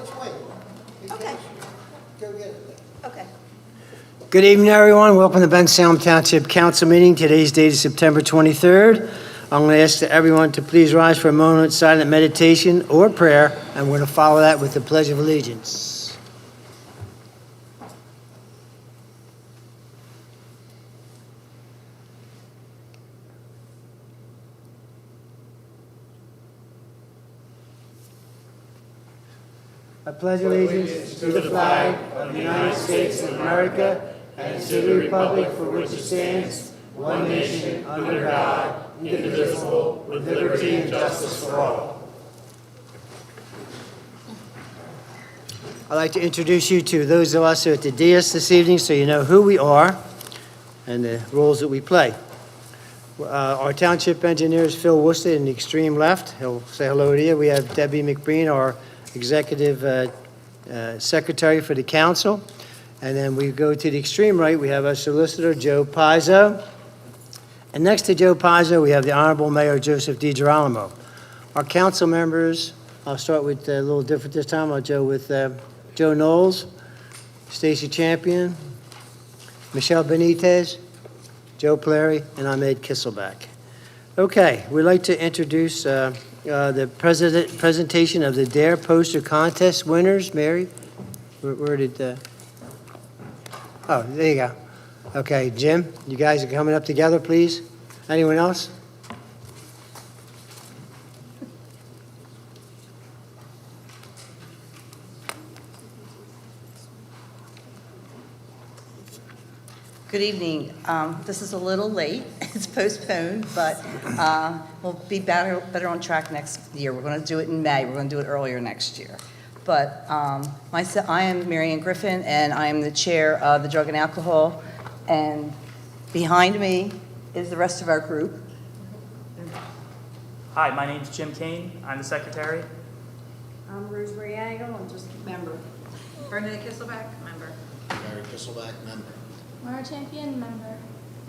let's wait. Okay. Go get it. Okay. Good evening, everyone. Welcome to Bensalem Township Council meeting. Today's date is September 23rd. I'm going to ask everyone to please rise for a moment of silent meditation or prayer, and we're going to follow that with the Pledge of Allegiance. I pledge allegiance to the flag of the United States of America and to the republic for which it stands, one nation, under God, indivisible, with liberty and justice for all. I'd like to introduce you to those of us who are at the dais this evening so you know who we are and the roles that we play. Our township engineer is Phil Worcester in the extreme left. He'll say hello to you. We have Debbie McBreen, our executive secretary for the council. And then we go to the extreme right, we have our solicitor, Joe Pizzo. And next to Joe Pizzo, we have the Honorable Mayor Joseph DiGirolamo. Our council members, I'll start with a little different this time. I'll go with Joe Knowles, Stacy Champion, Michelle Benitez, Joe Plary, and I'm Ed Kisselback. Okay, we'd like to introduce the presentation of the DARE poster contest winners. Mary, where did oh, there you go. Okay, Jim, you guys are coming up together, please. Anyone else? Good evening. This is a little late. It's postponed, but we'll be better on track next year. We're going to do it in May. We're going to do it earlier next year. But I am Marianne Griffin, and I am the chair of the Drug and Alcohol. And behind me is the rest of our group. Hi, my name's Jim Kane. I'm the secretary. I'm Rosemary Angle, I'm just a member. Bernadette Kisselback, member. Mary Kisselback, member. Mara Champion, member.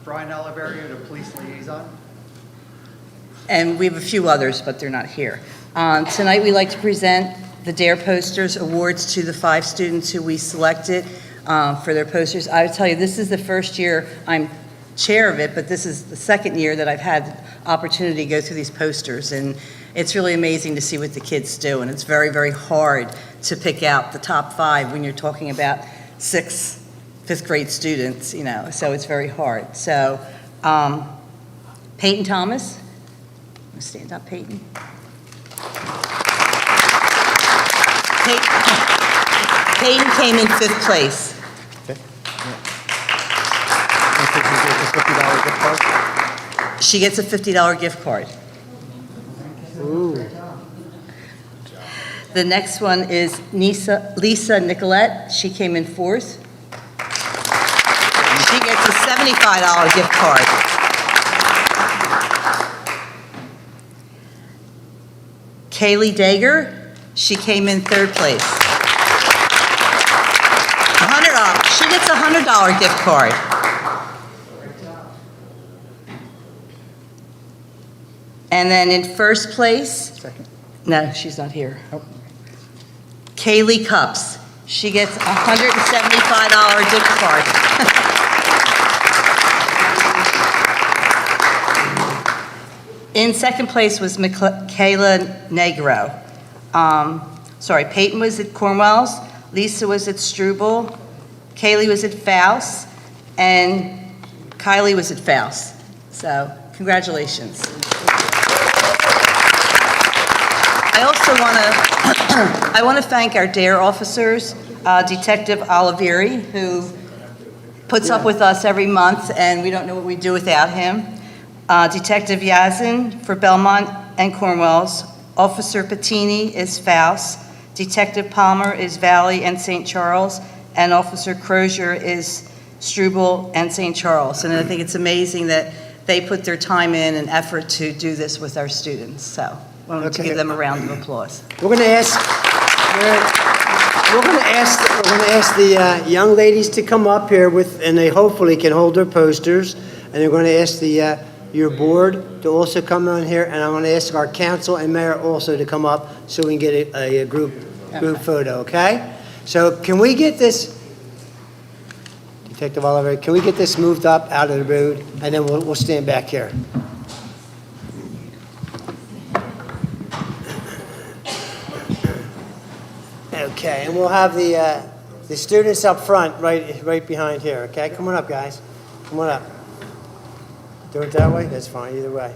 Brian Oliverio, the police liaison. And we have a few others, but they're not here. Tonight, we'd like to present the DARE Posters Awards to the 5 students who we selected for their posters. I would tell you, this is the first year I'm chair of it, but this is the second year that I've had the opportunity to go through these posters. And it's really amazing to see what the kids do. And it's very, very hard to pick out the top 5 when you're talking about 6th, 5th grade students, you know, so it's very hard. So, Peyton Thomas. Stand up, Peyton. Peyton came in 5th place. Okay. She gets a $50 gift card. Ooh. The next one is Lisa Nicolette. She came in 4th. She gets a $75 gift card. Kaylee Dager. She came in 3rd place. $100. She gets a $100 gift card. And then in 1st place, Second. no, she's not here. Kaylee Cups. She gets a $175 gift card. In 2nd place was Michaela Negro. Peyton was at Cornwell's, Lisa was at Struble, Kaylee was at Faust, and Kylie was at Faust. So, congratulations. I want to thank our DARE officers, Detective Olivieri, who puts up with us every month, and we don't know what we'd do without him. Detective Yazin for Belmont and Cornwell's. Officer Patini is Faust. Detective Palmer is Valley and St. Charles. And Officer Crozier is Struble and St. Charles. And I think it's amazing that they put their time in and effort to do this with our students. So I wanted to give them a round of applause. We're going to ask the young ladies to come up here and they hopefully can hold their posters. And they're going to ask your board to also come on here, and I want to ask our council and mayor also to come up so we can get a group group photo, okay? So can we get this, Detective Oliver, can we get this moved up out of the road, and then we'll stand back here. Okay, and we'll have the students up front, right behind here, okay? Come on up, guys. Come on up. Do it that way? That's fine, either way.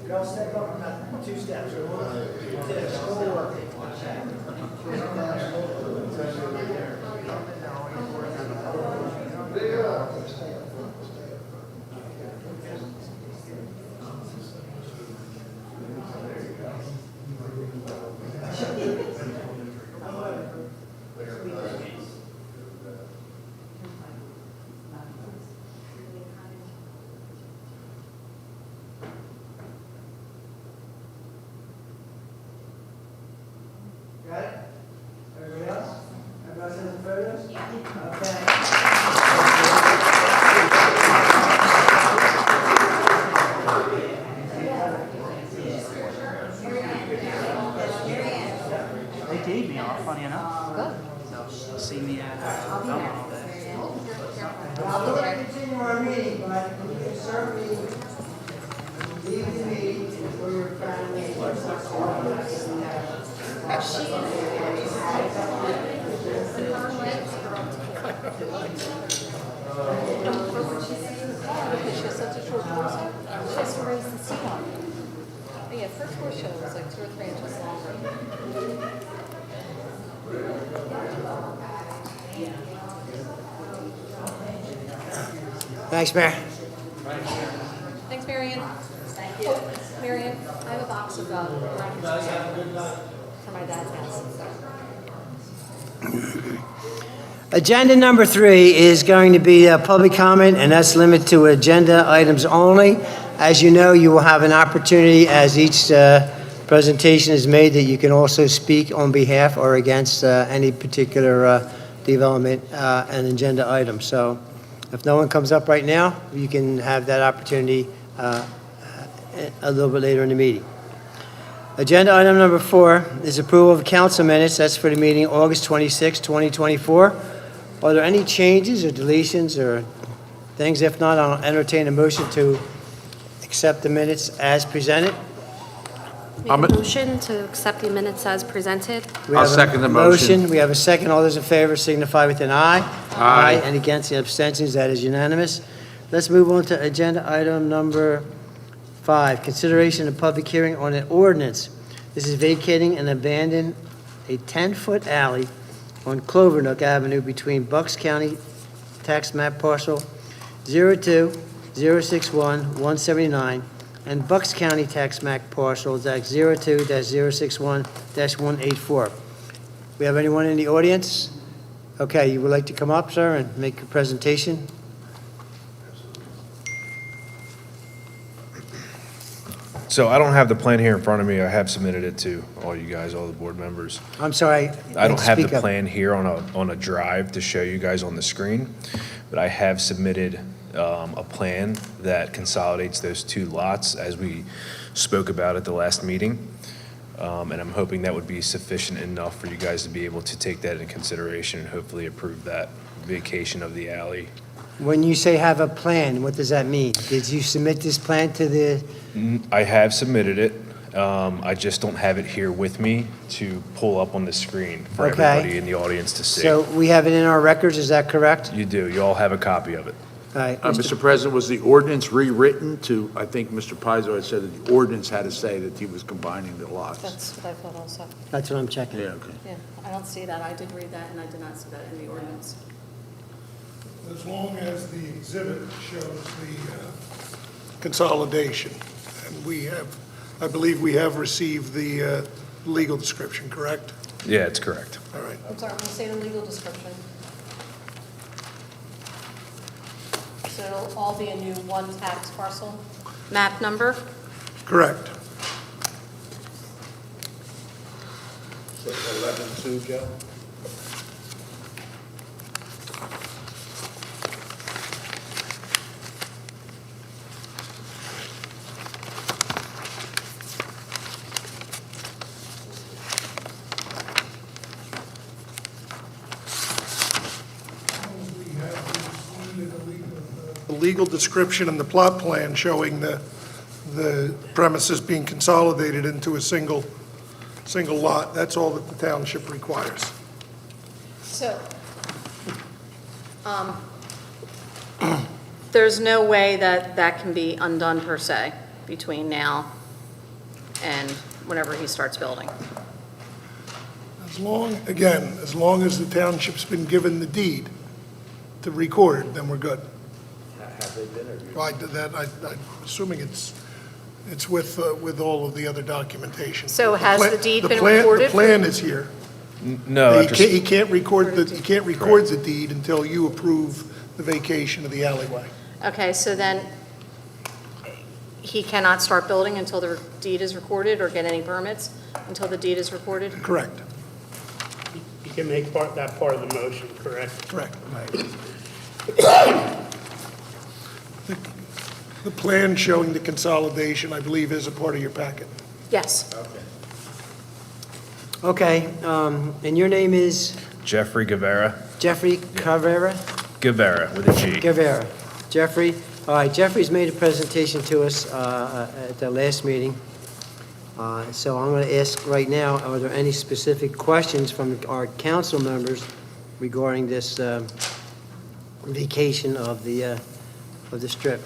Y'all step up about 2 steps. Got it? Everybody else? Everybody sends the photos? Yeah. Okay. They gave me off, funny enough. Good. See me at Belmont all day. I'll let you continue our meeting, but you can certainly leave the meeting for your family. She has such a short torso, she has to raise the seat on. But yeah, first torso was like 2 or 3 inches longer. Thanks, Mayor. Thanks, Marion. Oh, Marion, I have a box of blankets for my dad's house. Agenda number 3 is going to be a public comment, and that's limited to agenda items only. As you know, you will have an opportunity as each presentation is made that you can also speak on behalf or against any particular development and agenda item. So if no one comes up right now, you can have that opportunity a little bit later in the meeting. Agenda item number 4 is approval of council minutes. That's for the meeting August 26, 2024. Are there any changes or deletions or things? If not, I'll entertain a motion to accept the minutes as presented. Make a motion to accept the minutes as presented. I'll second the motion. We have a second. All those in favor signify with an aye. Aye. And against the abstentions, that is unanimous. Let's move on to agenda item number 5, consideration of public hearing on an ordinance. This is vacating and abandon a 10-foot alley on Clovernook Avenue between Bucks County tax map parcel 02-061-179 and Bucks County tax map parcel 02-061-184. We have anyone in the audience? Okay, you would like to come up, sir, and make a presentation? So I don't have the plan here in front of me. I have submitted it to all you guys, all the board members. I'm sorry. I don't have the speak up. plan here on a drive to show you guys on the screen, but I have submitted a plan that consolidates those 2 lots as we spoke about at the last meeting. And I'm hoping that would be sufficient enough for you guys to be able to take that into consideration and hopefully approve that vacation of the alley. When you say have a plan, what does that mean? Did you submit this plan to the, I have submitted it. I just don't have it here with me to pull up on the screen for Okay. everybody in the audience to see. so we have it in our records, is that correct? You do. You all have a copy of it. All right, Mr. President, was the ordinance rewritten to, I think Mr. Pizzo had said that the ordinance had to say that he was combining the lots. That's what I thought also. that's what I'm checking. Yeah, okay. Yeah, I don't see that. I did read that, and I did not see that in the ordinance. As long as the exhibit shows the consolidation. And we have, I believe we have received the legal description, correct? Yeah, it's correct. All right. I'm sorry, when you say the legal description. So it'll all be a new 1 tax parcel? Map number? Correct. Sue, Joe? The legal description and the plot plan showing the premises being consolidated into a single lot. That's all that the township requires. So, there's no way that that can be undone per se between now and whenever he starts building. As long as the township's been given the deed to record, then we're good. Have they been, or you? Well, I'm assuming it's with all of the other documentation. So has the deed been The recorded? plan is here. No, He can't record the deed until you approve the vacation of the alleyway. Okay, so then he cannot start building until the deed is recorded or get any permits until the deed is recorded? Correct, You can make that part of the motion, correct? correct. The plan showing the consolidation, I believe, is a part of your packet. Yes. Okay, and your name is Jeffrey Guevara. Jeffrey Carrera? Guevara with a G. Guevara. Jeffrey, all right, Jeffrey's made a presentation to us at the last meeting. So I'm going to ask right now, are there any specific questions from our council members regarding this vacation of the strip?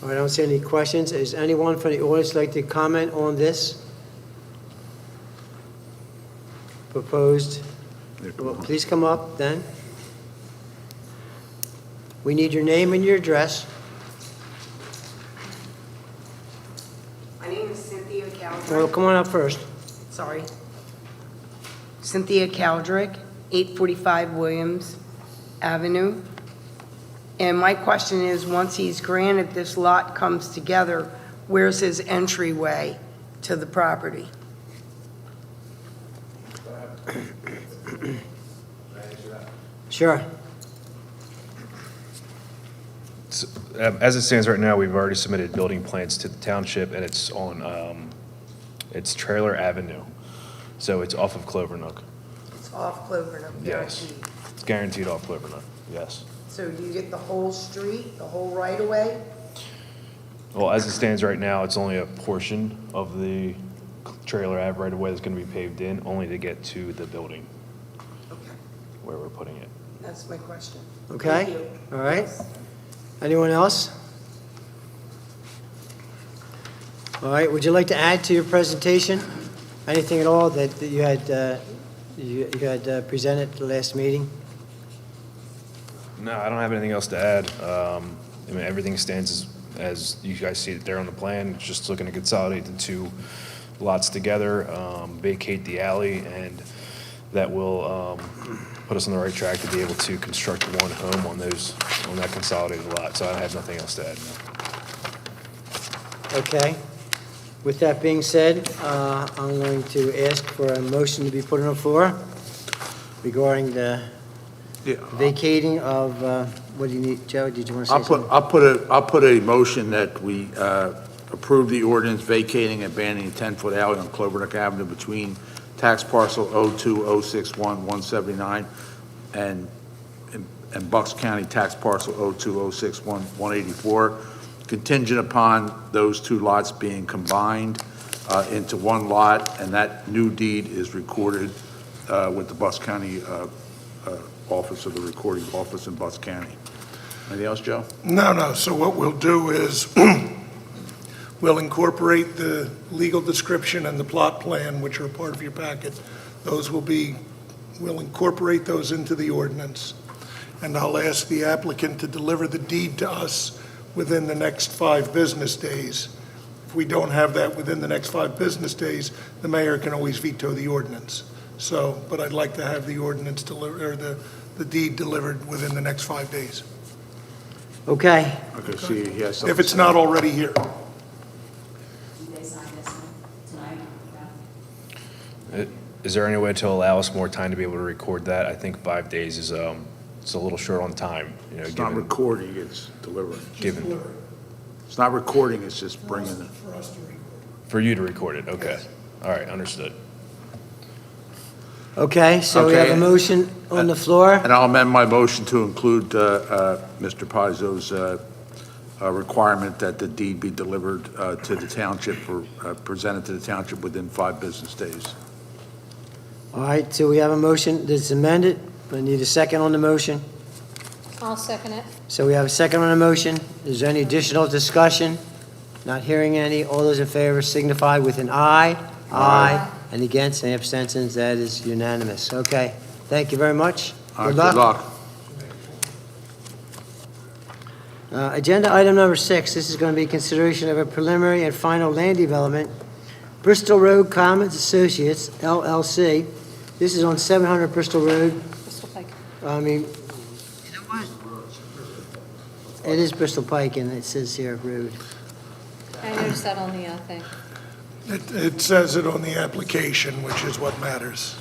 All right, I don't see any questions. Is anyone from the audience like to comment on this proposed? Well, please come up then. We need your name and your address. My name is Cynthia Well, Caldrick. come on up first. Sorry. Cynthia Caldrick, 845 Williams Avenue. And my question is, once he's granted this lot comes together, where's his entryway to the property? Sure. As it stands right now, we've already submitted building plans to the township, and it's on, it's Trailer Avenue. So it's off of Clovernook. It's off Clovernook, Yes. guaranteed. It's guaranteed off Clovernook, yes. So do you get the whole street, the whole right-of-way? Well, as it stands right now, it's only a portion of the Trailer Ave right away that's going to be paved in, only to get to the building Okay, where we're putting it. that's my question. Okay, Thank you. all right. Anyone else? All right, would you like to add to your presentation? Anything at all that you had presented at the last meeting? No, I don't have anything else to add. I mean, everything stands as you guys see it there on the plan. It's just looking to consolidate the two lots together, vacate the alley, and that will put us on the right track to be able to construct one home on that consolidated lot. So I have nothing else to add. No. Okay. With that being said, I'm going to ask for a motion to be put on the floor regarding the vacating of, what do you need, Joe, did you want to say something? I'll put a motion that we approve the ordinance vacating and abandoning 10-foot alley on Clovernook Avenue between tax parcel 02061-179 and Bucks County tax parcel 02061-184, contingent upon those two lots being combined into one lot, and that new deed is recorded with the Bucks County Office of the Recording Office in Bucks County. Anything else, Joe? No. So what we'll do is, we'll incorporate the legal description and the plot plan, which are part of your packet. We'll incorporate those into the ordinance. And I'll ask the applicant to deliver the deed to us within the next 5 business days. If we don't have that within the next 5 business days, the mayor can always veto the ordinance. So, but I'd like to have the ordinance delivered, or the deed delivered within the next 5 days, Okay, Okay, see, he has something. if it's not already here. Is there any way to allow us more time to be able to record that? I think 5 days is, it's a little short on time, you know, It's not given, recording, it's delivering. given, It's not recording, it's just bringing it. for you to record it, okay. All right, understood. Okay, so we have a Okay. motion on the floor. And I'll amend my motion to include Mr. Pizzo's requirement that the deed be delivered to the township or presented to the township within 5 business days. All right, so we have a motion that's amended. I need a second on the motion. I'll second it. So we have a second on the motion. Is there any additional discussion? Not hearing any. All those in favor signify with an aye. Aye. And against, any abstentions? That is unanimous. Okay, thank you very much. All right, good luck. Agenda item number 6, this is going to be consideration of a preliminary and final land development, Bristol Road Commons Associates, LLC. This is on 700 Bristol Road. Bristol Pike. I mean, it is Bristol Pike, and it says here, road. I noticed that on the thing. It says it on the application, which is what matters.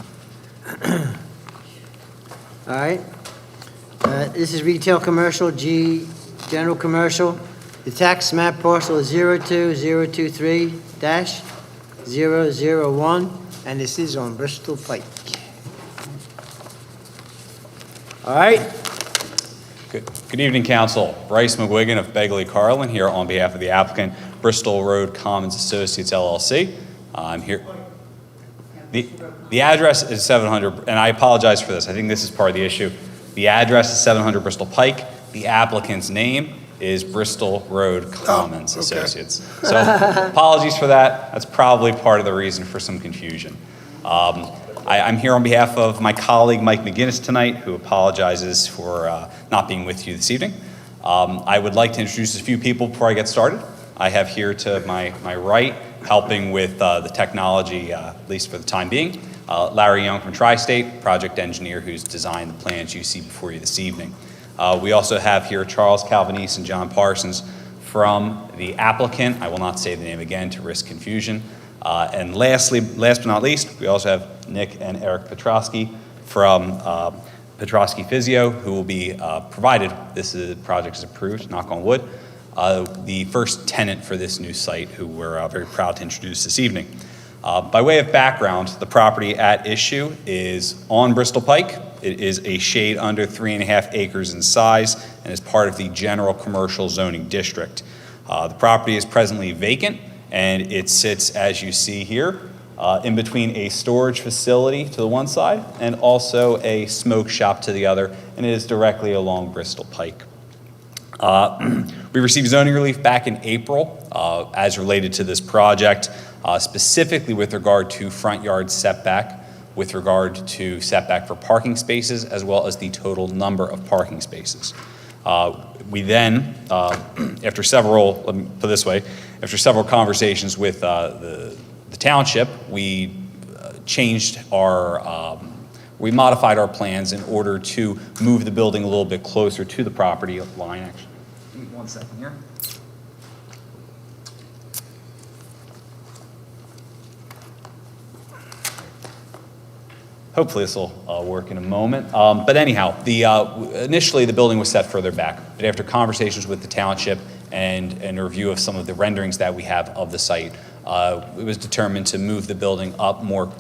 All right. This is retail commercial, G, general commercial. The tax map parcel is 02023-001, and this is on Bristol Pike. All right. Good evening, Council. Bryce McGuigan of Begley Carlin here on behalf of the applicant, Bristol Road Commons Associates LLC. I'm here. The address is 700, and I apologize for this. I think this is part of the issue. The address is 700 Bristol Pike. The applicant's name is Bristol Road Commons okay. Associates. So apologies for that. That's probably part of the reason for some confusion. I'm here on behalf of my colleague Mike McGinnis tonight, who apologizes for not being with you this evening. I would like to introduce a few people before I get started. I have here to my right, helping with the technology, at least for the time being, Larry Young from Tri-State, project engineer who's designed the plans you see before you this evening. We also have here Charles Calvanese and John Parsons from the applicant. I will not say the name again to risk confusion. And last but not least, we also have Nick and Eric Petrosky from Petrosky Physio, who will be provided this project is approved, knock on wood, the first tenant for this new site, who we're very proud to introduce this evening. By way of background, the property at issue is on Bristol Pike. It is a shade under 3.5 acres in size and is part of the general commercial zoning district. The property is presently vacant, and it sits, as you see here, in between a storage facility to the one side and also a smoke shop to the other, and it is directly along Bristol Pike. We received zoning relief back in April as related to this project, specifically with regard to front yard setback, with regard to setback for parking spaces, as well as the total number of parking spaces. We then, after several, let me put it this way, after several conversations with the township, we changed our, we modified our plans in order to move the building a little bit closer to the property line. Actually, give me 1 second here. Hopefully this will work in a moment. But anyhow, initially the building was set further back, but after conversations with the township and a review of some of the renderings that we have of the site, it was determined to move the building up more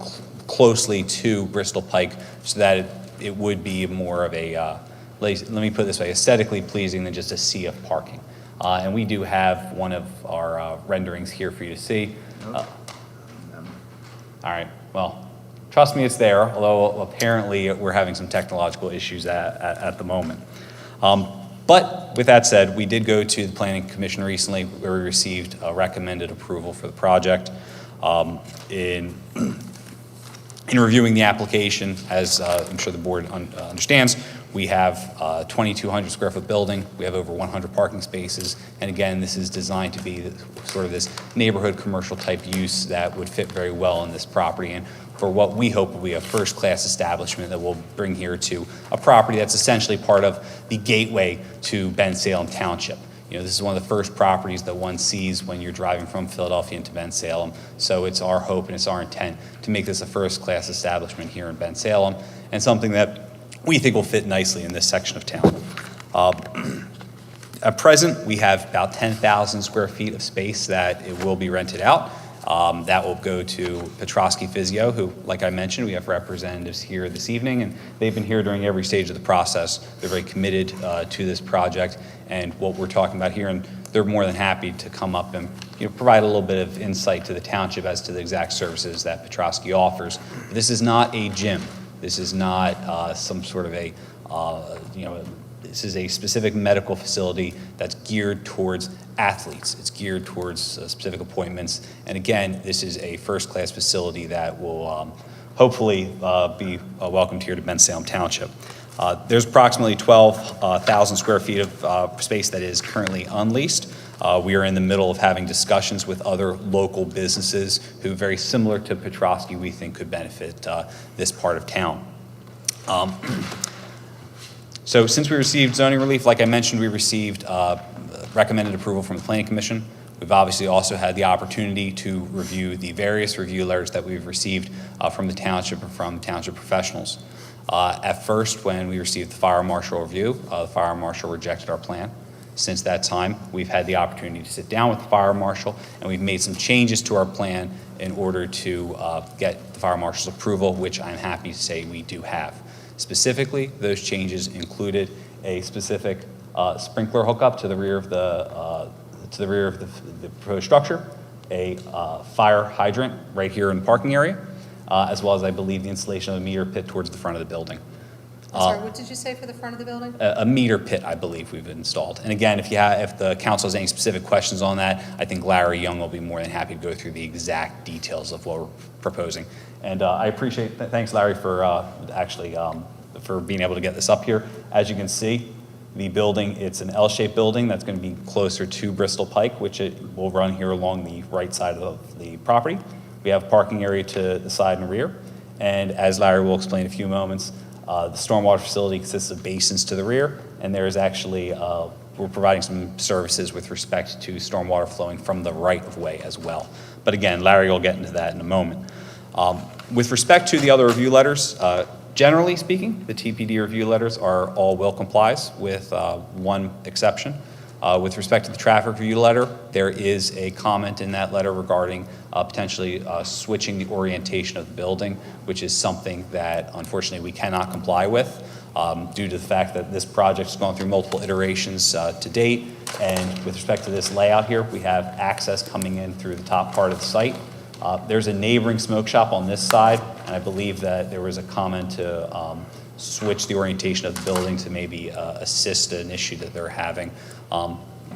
closely to Bristol Pike so that it would be more of a, let me put it this way, aesthetically pleasing than just a sea of parking. And we do have one of our renderings here for you to see. All right, well, trust me, it's there, although apparently we're having some technological issues at the moment. But with that said, we did go to the Planning Commission recently where we received a recommended approval for the project. In reviewing the application, as I'm sure the board understands, we have a 2,200 square foot building. We have over 100 parking spaces. And again, this is designed to be sort of this neighborhood commercial type use that would fit very well in this property, and for what we hope will be a first-class establishment that we'll bring here to a property that's essentially part of the gateway to Bensalem Township. This is one of the first properties that one sees when you're driving from Philadelphia into Bensalem. So it's our hope and it's our intent to make this a first-class establishment here in Bensalem, and something that we think will fit nicely in this section of town. At present, we have about 10,000 square feet of space that it will be rented out. That will go to Petrosky Physio, who, like I mentioned, we have representatives here this evening, and they've been here during every stage of the process. They're very committed to this project and what we're talking about here, and they're more than happy to come up and provide a little bit of insight to the township as to the exact services that Petrosky offers. This is not a gym. This is not some sort of a, this is a specific medical facility that's geared towards athletes. It's geared towards specific appointments. And again, this is a first-class facility that will hopefully be welcomed here to Bensalem Township. There's approximately 12,000 square feet of space that is currently unleased. We are in the middle of having discussions with other local businesses who, very similar to Petrosky, we think could benefit this part of town. So since we received zoning relief, like I mentioned, we received recommended approval from the Planning Commission. We've obviously also had the opportunity to review the various review letters that we've received from the township and from township professionals. At first, when we received the fire marshal review, the fire marshal rejected our plan. Since that time, we've had the opportunity to sit down with the fire marshal, and we've made some changes to our plan in order to get the fire marshal's approval, which I'm happy to say we do have. Specifically, those changes included a specific sprinkler hookup to the rear of the proposed structure, a fire hydrant right here in the parking area, as well as, I believe, the installation of a meter pit towards the front of the building. I'm sorry, what did you say for the front of the building? A meter pit, I believe, we've installed. And again, if the council has any specific questions on that, I think Larry Young will be more than happy to go through the exact details of what we're proposing. And I appreciate, thanks Larry for for being able to get this up here. As you can see, the building, it's an L-shaped building that's going to be closer to Bristol Pike, which it will run here along the right side of the property. We have parking area to the side and rear. And as Larry will explain in a few moments, the stormwater facility consists of basins to the rear, and there is actually, we're providing some services with respect to stormwater flowing from the right of way as well. But again, Larry will get into that in a moment. With respect to the other review letters, generally speaking, the TPD review letters are all will complies with one exception. With respect to the traffic review letter, there is a comment in that letter regarding potentially switching the orientation of the building, which is something that unfortunately we cannot comply with due to the fact that this project has gone through multiple iterations to date. And with respect to this layout here, we have access coming in through the top part of the site. There's a neighboring smoke shop on this side, and I believe that there was a comment to switch the orientation of the building to maybe assist an issue that they're having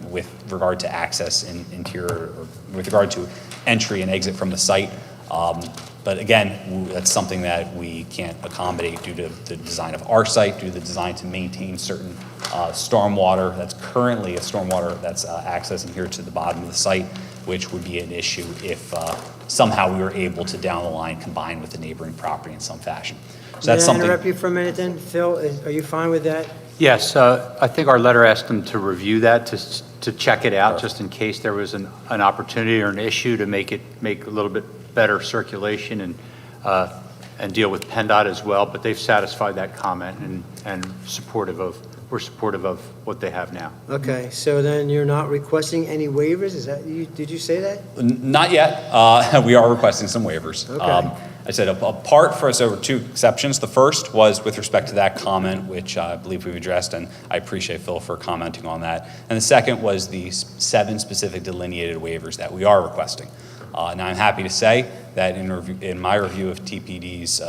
with regard to access in interior, or with regard to entry and exit from the site. But again, that's something that we can't accommodate due to the design of our site, due to the design to maintain certain stormwater that's currently a stormwater that's accessing here to the bottom of the site, which would be an issue if somehow we were able to down the line combine with the neighboring property in some fashion. So that's something. May I interrupt you for a minute then? Phil, are you fine with that? Yes, I think our letter asked them to review that, to check it out, just in case there was an opportunity or an issue to make a little bit better circulation and deal with PennDOT as well. But they've satisfied that comment and we're supportive of what they have now. Okay, so then you're not requesting any waivers? Is that did you say that? Not yet. We are requesting some waivers. Okay. I said apart for us, there were two exceptions. The first was with respect to that comment, which I believe we've addressed, and I appreciate Phil for commenting on that. And the second was the 7 specific delineated waivers that we are requesting. Now, I'm happy to say that in my review of TPD's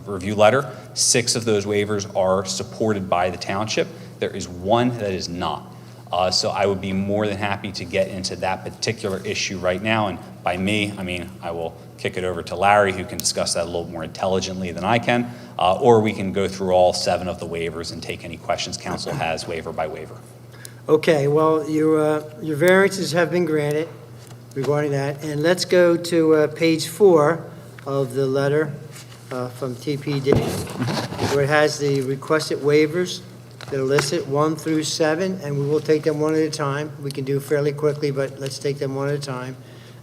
review letter, 6 of those waivers are supported by the township. There is 1 that is not. So I would be more than happy to get into that particular issue right now. And by me, I mean, I will kick it over to Larry, who can discuss that a little more intelligently than I can, or we can go through all 7 of the waivers and take any questions council has waiver by waiver. Okay, well, your variances have been granted regarding that. And let's go to page 4 of the letter from TPD, where it has the requested waivers. that are listed, 1 through 7, and we will take them one at a time. We can do fairly quickly, but let's take them one at a time.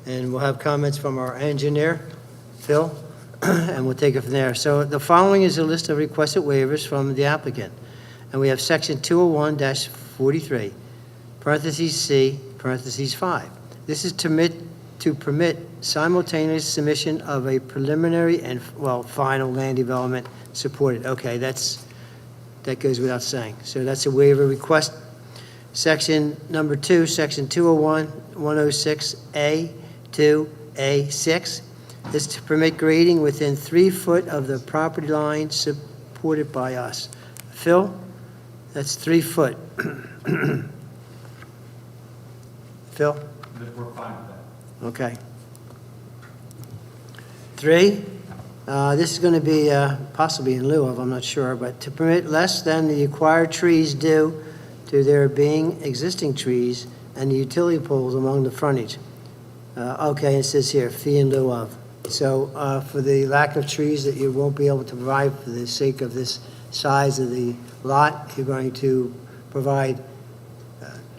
And we'll have comments from our engineer, Phil, and we'll take it from there. So the following is a list of requested waivers from the applicant. And we have section 201-43, parentheses C, parentheses 5. This is to permit simultaneous submission of a preliminary and, well, final land development supported. Okay, that goes without saying. So that's a waiver request. Section number 2, section 201-106A, 2A6 is to permit grading within 3 foot of the property line supported by us. Phil, that's 3 foot. Phil? We're fine with that. Okay. 3, this is going to be possibly in lieu of, I'm not sure, but to permit less than the acquired trees due to there being existing trees and the utility poles along the frontage. Okay, it says here, fee in lieu of. So for the lack of trees that you won't be able to provide for the sake of this size of the lot, you're going to provide,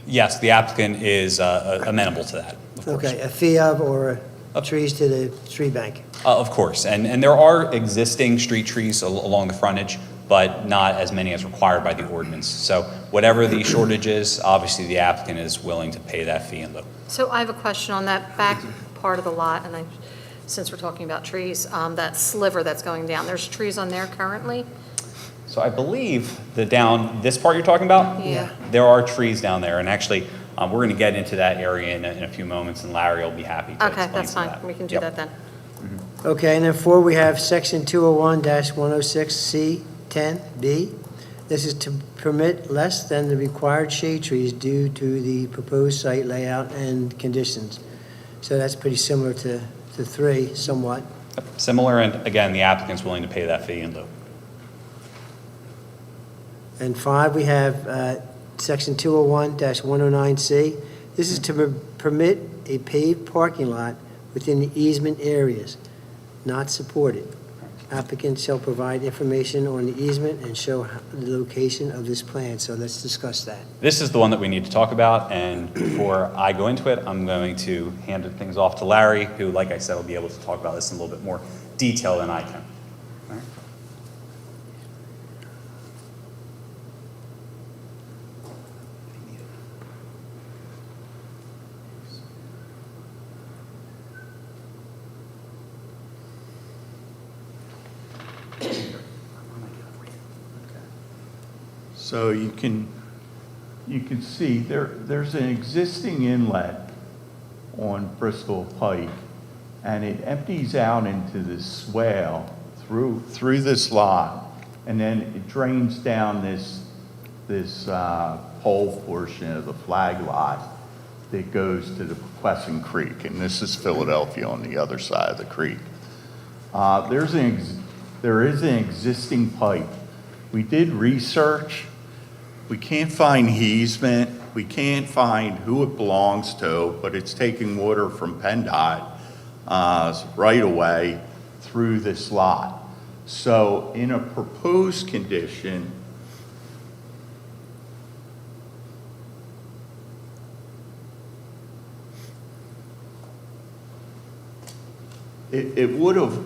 Yes, the applicant is amenable to that, of course. okay, a fee of or trees to the tree bank. Of course, and there are existing street trees along the frontage, but not as many as required by the ordinance. So whatever the shortage is, obviously the applicant is willing to pay that fee in lieu. So I have a question on that back part of the lot, and since we're talking about trees, that sliver that's going down, there's trees on there currently? So I believe this part you're talking about? Yeah. There are trees down there, and actually, we're going to get into that area in a few moments, and Larry will be happy to Okay, explain that's some of fine, that. we can do Yep. that then. Okay, and then 4, we have section 201-106C, 10B. This is to permit less than the required shade trees due to the proposed site layout and conditions. So that's pretty similar to 3, somewhat. Similar, and again, the applicant's willing to pay that fee in lieu. And 5, we have section 201-109C. This is to permit a paved parking lot within the easement areas not supported. Applicant shall provide information on the easement and show the location of this plan. So let's discuss that. This is the one that we need to talk about, and before I go into it, I'm going to hand things off to Larry, who, like I said, will be able to talk about this in a little bit more detail than I can. All right? So you can see there's an existing inlet on Bristol Pike, and it empties out into this swale through this lot, and then it drains down this pole portion of the flag lot that goes to the Quessing Creek, and this is Philadelphia on the other side of the creek. There is an existing pipe. We did research. We can't find easement. We can't find who it belongs to, but it's taking water from PennDOT right away through this lot. So in a proposed condition, it would have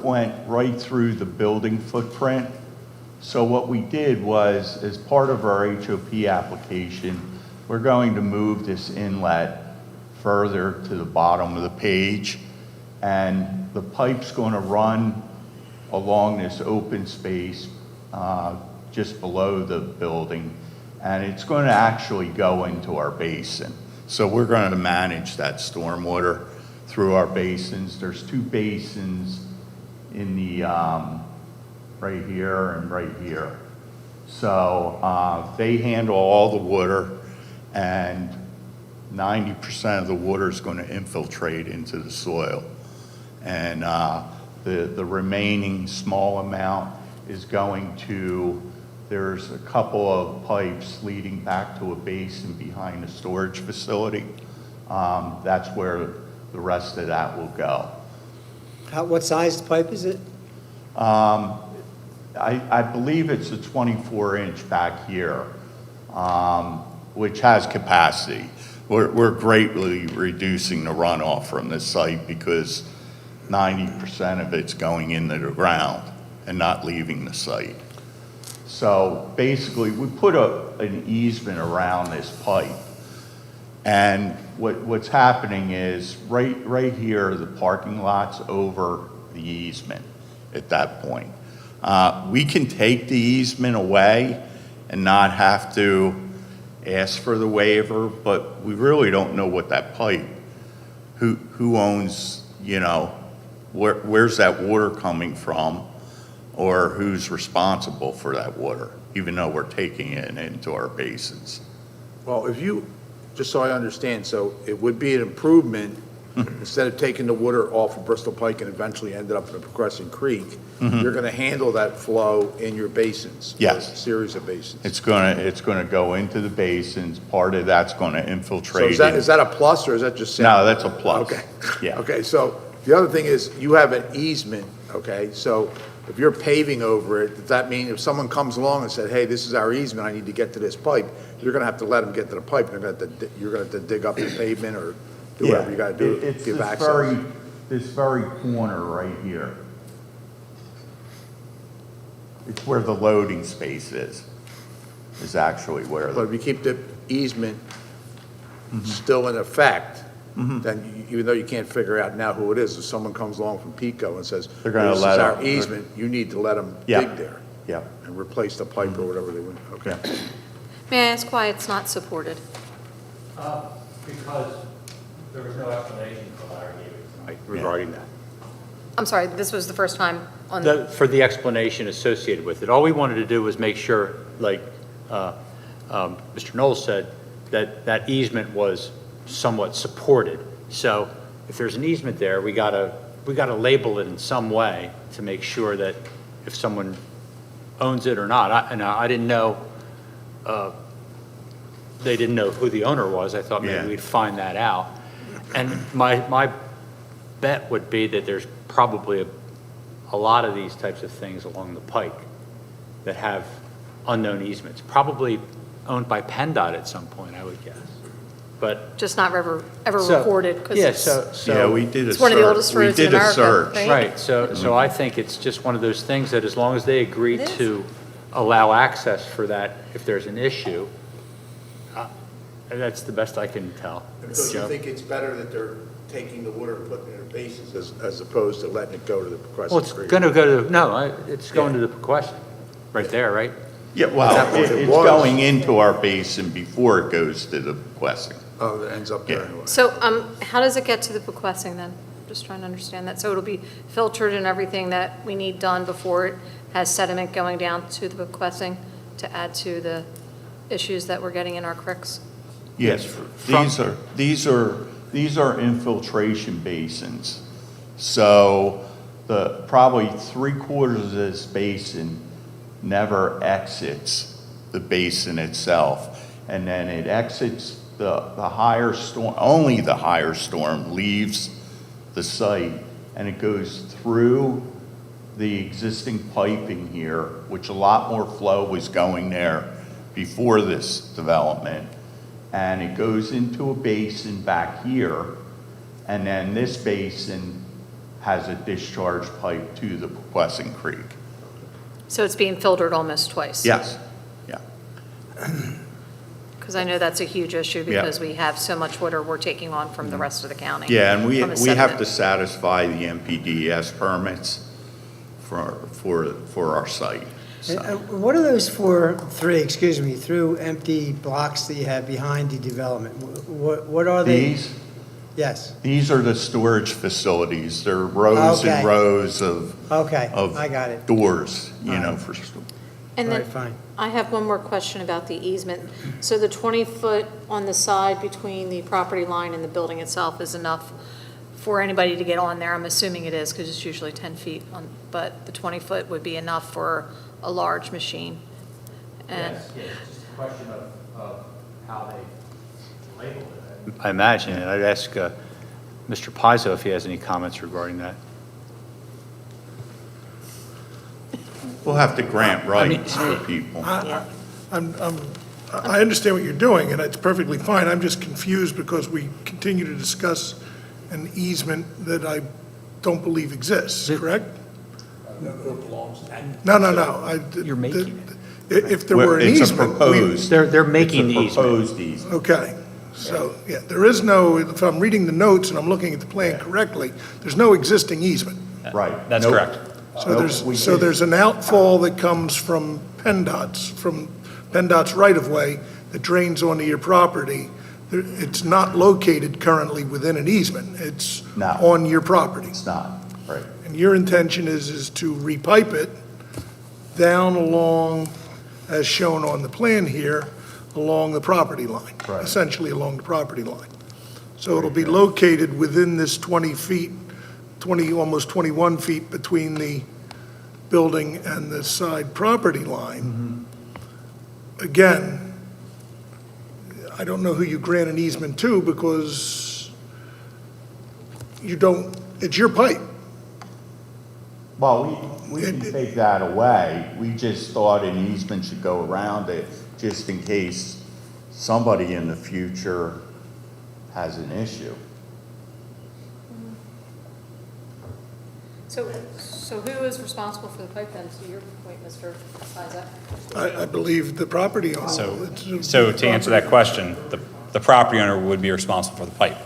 went right through the building footprint. So what we did was, as part of our HOP application, we're going to move this inlet further to the bottom of the page, and the pipe's going to run along this open space just below the building, and it's going to actually go into our basin. So we're going to manage that stormwater through our basins. There's 2 basins in the right here and right here. So they handle all the water, and 90% of the water is going to infiltrate into the soil. And the remaining small amount is going to, there's a couple of pipes leading back to a basin behind the storage facility. That's where the rest of that will go. What size pipe is it? I believe it's a 24-inch back here, which has capacity. We're greatly reducing the runoff from this site because 90% of it's going into the ground and not leaving the site. So basically, we put an easement around this pipe. And what's happening is right here, the parking lot's over the easement at that point. We can take the easement away and not have to ask for the waiver, but we really don't know what that pipe, who owns, you know, where's that water coming from, or who's responsible for that water, even though we're taking it into our basins. Well, if you, just so I understand, so it would be an improvement, instead of taking the water off of Bristol Pike and eventually ended up in a Progressing Creek, you're going to handle that flow in your basins? Yes. A series of basins? It's gonna go into the basins. Part of that's gonna So infiltrate. is that a plus, or is that just? No, that's a plus. Okay. Yeah. Okay, so the other thing is, you have an easement, okay? So if you're paving over it, does that mean if someone comes along and said, hey, this is our easement, I need to get to this pipe, you're gonna have to let them get to the pipe, you're gonna have to dig up the pavement or do whatever you gotta do to It's give this access? this very corner right here. It's where the loading space is actually where. But if you keep the easement still in effect, then even though you can't figure out now who it is, if someone comes along from Pico and says, They're gonna this is let our them- easement, you need to let them Yeah. dig there Yeah. and replace the pipe or whatever they want, okay? May I ask why it's not supported? Because there was no explanation for Larry tonight regarding that. I'm sorry, this was the first time on, For the explanation associated with it. All we wanted to do was make sure, like Mr. Knowles said, that easement was somewhat supported. So if there's an easement there, we gotta label it in some way to make sure that if someone owns it or not. I didn't know, they didn't know who the owner was. I thought maybe Yeah. we'd find that out. And my bet would be that there's probably a lot of these types of things along the pike that have unknown easements, probably owned by PennDOT at some point, I would guess. But just not ever so- recorded, because yeah, it's, so Yeah, we did a search. it's one of the oldest roads in America, We did a search. right? right. So I think it's just one of those things that as long as they agree It is. to allow access for that, if there's an issue, that's the best I can tell. So you Joe. think it's better that they're taking the water and putting it in their basins as opposed to letting it go to the Well, Progressing it's Creek? going to go to, no, it's going to the question, right there, right? Yeah, well, It it's was. going into our basin before it goes to the Questing. Oh, that ends up there Yeah. anyway. So, how does it get to the Pequessing then? Just trying to understand that. So it'll be filtered and everything that we need done before it has sediment going down to the Pequessing to add to the issues that we're getting in our creeks? Yes, these are infiltration basins. So probably 3/4 of this basin never exits the basin itself. And then it exits the higher storm, only the higher storm leaves the site, and it goes through the existing piping here, which a lot more flow was going there before this development. And it goes into a basin back here, and then this basin has a discharge pipe to the Questing Creek. So it's being filtered almost twice? Yes, yeah. Because I know that's a huge issue Yeah. because we have so much water we're taking on from the rest of the county. Yeah, and we from the have sediment. to satisfy the MPDES permits for our site. So, What are those through empty blocks that you have behind the development? What are they? These, Yes, these are the storage facilities. They're rows Okay. and rows of okay, of I got it. doors, you All know, right. for, And All then right, fine. I have one more question about the easement. So the 20-foot on the side between the property line and the building itself is enough for anybody to get on there? I'm assuming it is because it's usually 10 feet, but the 20-foot would be enough for a large machine? And Yes, it's just a question of how they label it. I imagine, and I'd ask Mr. Pizzo if he has any comments regarding that. We'll have to grant rights for people. I understand what you're doing, and it's perfectly fine. I'm just confused because we continue to discuss an easement that I don't believe exists, correct? No. You're making If there were an It's a easement. proposed. They're making the It's a easement. proposed easement. Okay, so, yeah, there is no, if I'm reading the notes and I'm looking at the plan correctly, there's no existing easement. Right. That's Nope. correct. So there's an outfall that comes from PennDOT's right-of-way that drains onto your property. It's not located currently within an easement. It's No. on your property. It's not, right. And your intention is to repipe it down along, as shown on the plan here, along the property line. Right. Essentially along the property line. So it'll be located within this 20 feet, almost 21 feet between the building and the side property line. Again, I don't know who you grant an easement to because you don't, it's your pipe. Well, we can take that away. We just thought an easement should go around it, just in case somebody in the future has an issue. So who is responsible for the pipe then, to your point, Mr. Isaac? I believe the property owner. So to answer that question, the property owner would be responsible for the pipe.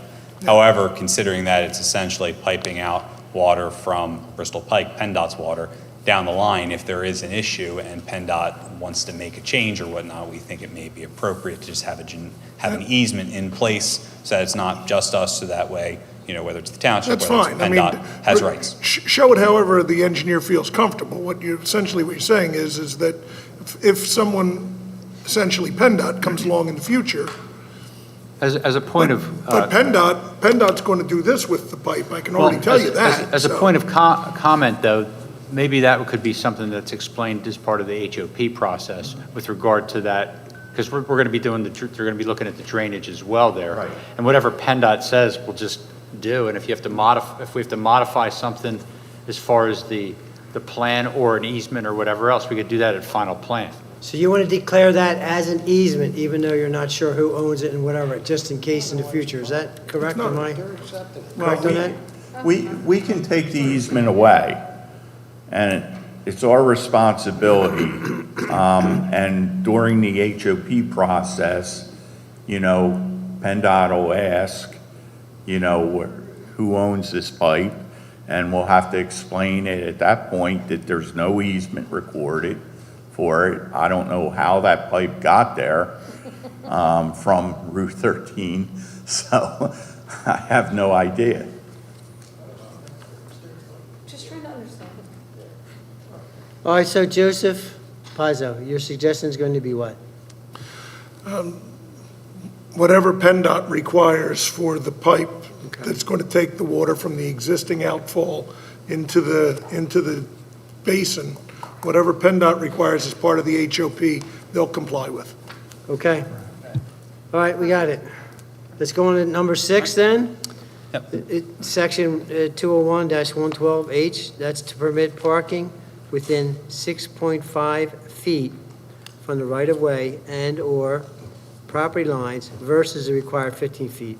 However, considering that it's essentially piping out water from Bristol Pike, PennDOT's water, down the line, if there is an issue and PennDOT wants to make a change or whatnot, we think it may be appropriate to just have an easement in place so that it's not just us, so that way, whether it's the township, That's whether it's fine. PennDOT, has rights. Show it however the engineer feels comfortable. Essentially what you're saying is that if someone, essentially PennDOT, comes along in the future. As a point of. But PennDOT's going to do this with the pipe, I can already tell you that. As a point of comment, though, maybe that could be something that's explained as part of the HOP process with regard to that, because we're going to be they're going to be looking at the drainage as well there. Right. And whatever PennDOT says, we'll just do. And if we have to modify something as far as the plan or an easement or whatever else, we could do that at final plan. So you want to declare that as an easement, even though you're not sure who owns it and whatever, just in case in the future. Is that correct? Am I correct on that? We can take the easement away, and it's our responsibility. And during the HOP process, PennDOT will ask, who owns this pipe, and we'll have to explain it at that point that there's no easement recorded for it. I don't know how that pipe got there from Route 13, so I have no idea. Just trying to understand. All right, so Joseph Pizzo, your suggestion is going to be what? Whatever PennDOT requires for the pipe that's going to take the water from the existing outfall into the basin, whatever PennDOT requires as part of the HOP, they'll comply with. Okay. All right, we got it. Let's go on to number 6 then. Yep. Section 201-112H, that's to permit parking within 6.5 feet from the right-of-way and/or property lines versus the required 15 feet.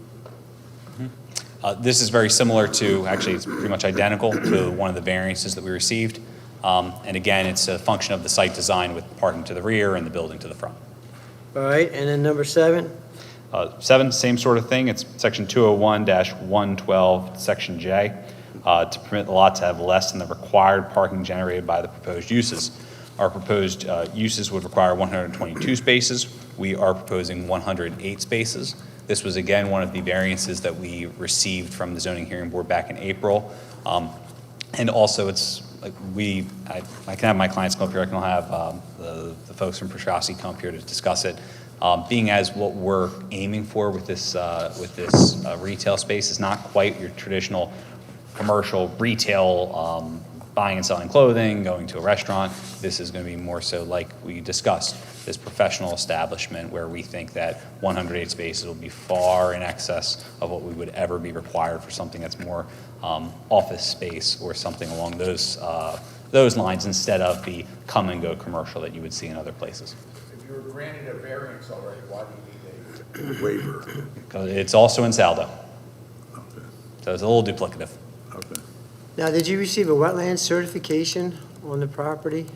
This is very similar to, actually, it's pretty much identical to one of the variances that we received. And again, it's a function of the site design with parking to the rear and the building to the front. All right, and then number 7? 7, same sort of thing. It's section 201-112, section J, to permit the lot to have less than the required parking generated by the proposed uses. Our proposed uses would require 122 spaces. We are proposing 108 spaces. This was, again, one of the variances that we received from the zoning hearing board back in April. And also, it's like I can have my clients come up here. I can have the folks from Petrossi come up here to discuss it. Being as what we're aiming for with this retail space is not quite your traditional commercial retail buying and selling clothing, going to a restaurant. This is going to be more so like we discussed, this professional establishment where we think that 108 spaces will be far in excess of what we would ever be required for something that's more office space or something along those those lines instead of the come-and-go commercial that you would see in other places. If you were granted a variance already, why do you need a waiver? Because it's also in Saldo, Okay, so it's a little duplicative. okay. Now, did you receive a wetland certification on the property?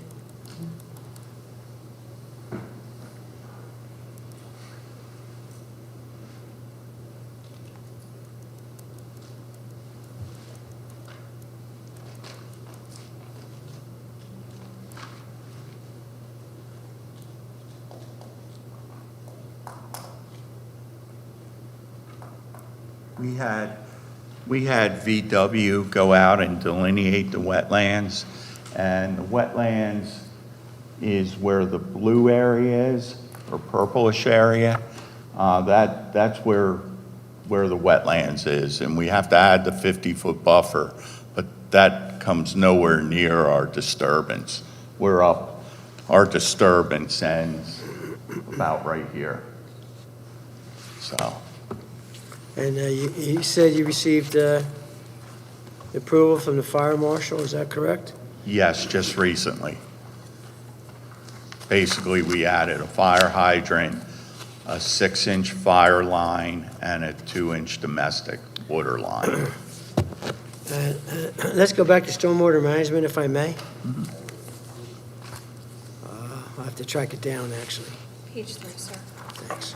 We had VW go out and delineate the wetlands, and the wetlands is where the blue area is, or purplish area. That's where the wetlands is, and we have to add the 50-foot buffer, but that comes nowhere near our disturbance. Our disturbance ends about right here. So. And you said you received approval from the fire marshal, is that correct? Yes, just recently. Basically, we added a fire hydrant, a 6-inch fire line, and a 2-inch domestic water line. Let's go back to stormwater management, if I may. I'll have to track it down, actually. Page 3, sir. Thanks.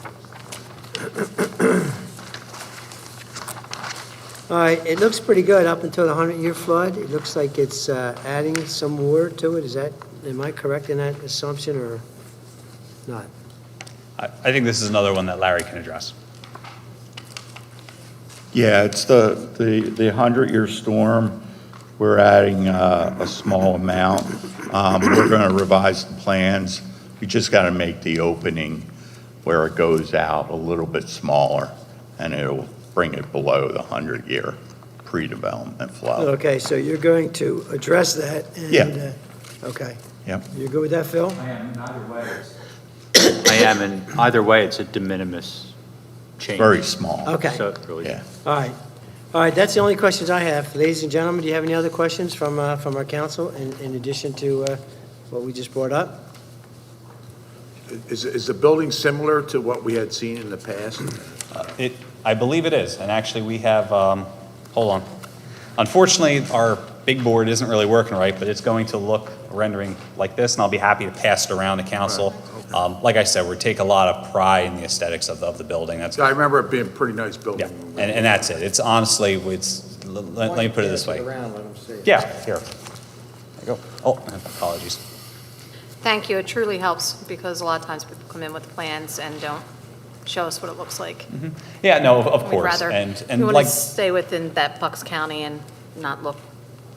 All right, it looks pretty good up until the 100-year flood. It looks like it's adding some water to it. Am I correct in that assumption or not? I think this is another one that Larry can address. Yeah, it's the 100-year storm. We're adding a small amount. We're going to revise the plans. We just got to make the opening where it goes out a little bit smaller, and it'll bring it below the 100-year pre-development flow. Okay, so you're going to address that? And, Yeah. Okay. Yep. You good with that, Phil? I am, and either way, it's a de minimis change. Very small. Okay. So it really, Yeah. All right. All right, that's the only questions I have. Ladies and gentlemen, do you have any other questions from our council in addition to what we just brought up? Is the building similar to what we had seen in the past? I believe it is, and actually we have, hold on. Unfortunately, our big board isn't really working right, but it's going to look rendering like this, and I'll be happy to pass it around to council. Like I said, we take a lot of pride in the aesthetics of the building. That's, I remember it being a pretty nice building. yeah, and that's it. It's honestly, let me put it this way. Yeah, here. There you go. Oh, apologies. Thank you, it truly helps, because a lot of times people come in with plans and don't show us what it looks like. Yeah, no, of We'd course. rather, And we want like, to stay within that Bucks County and not look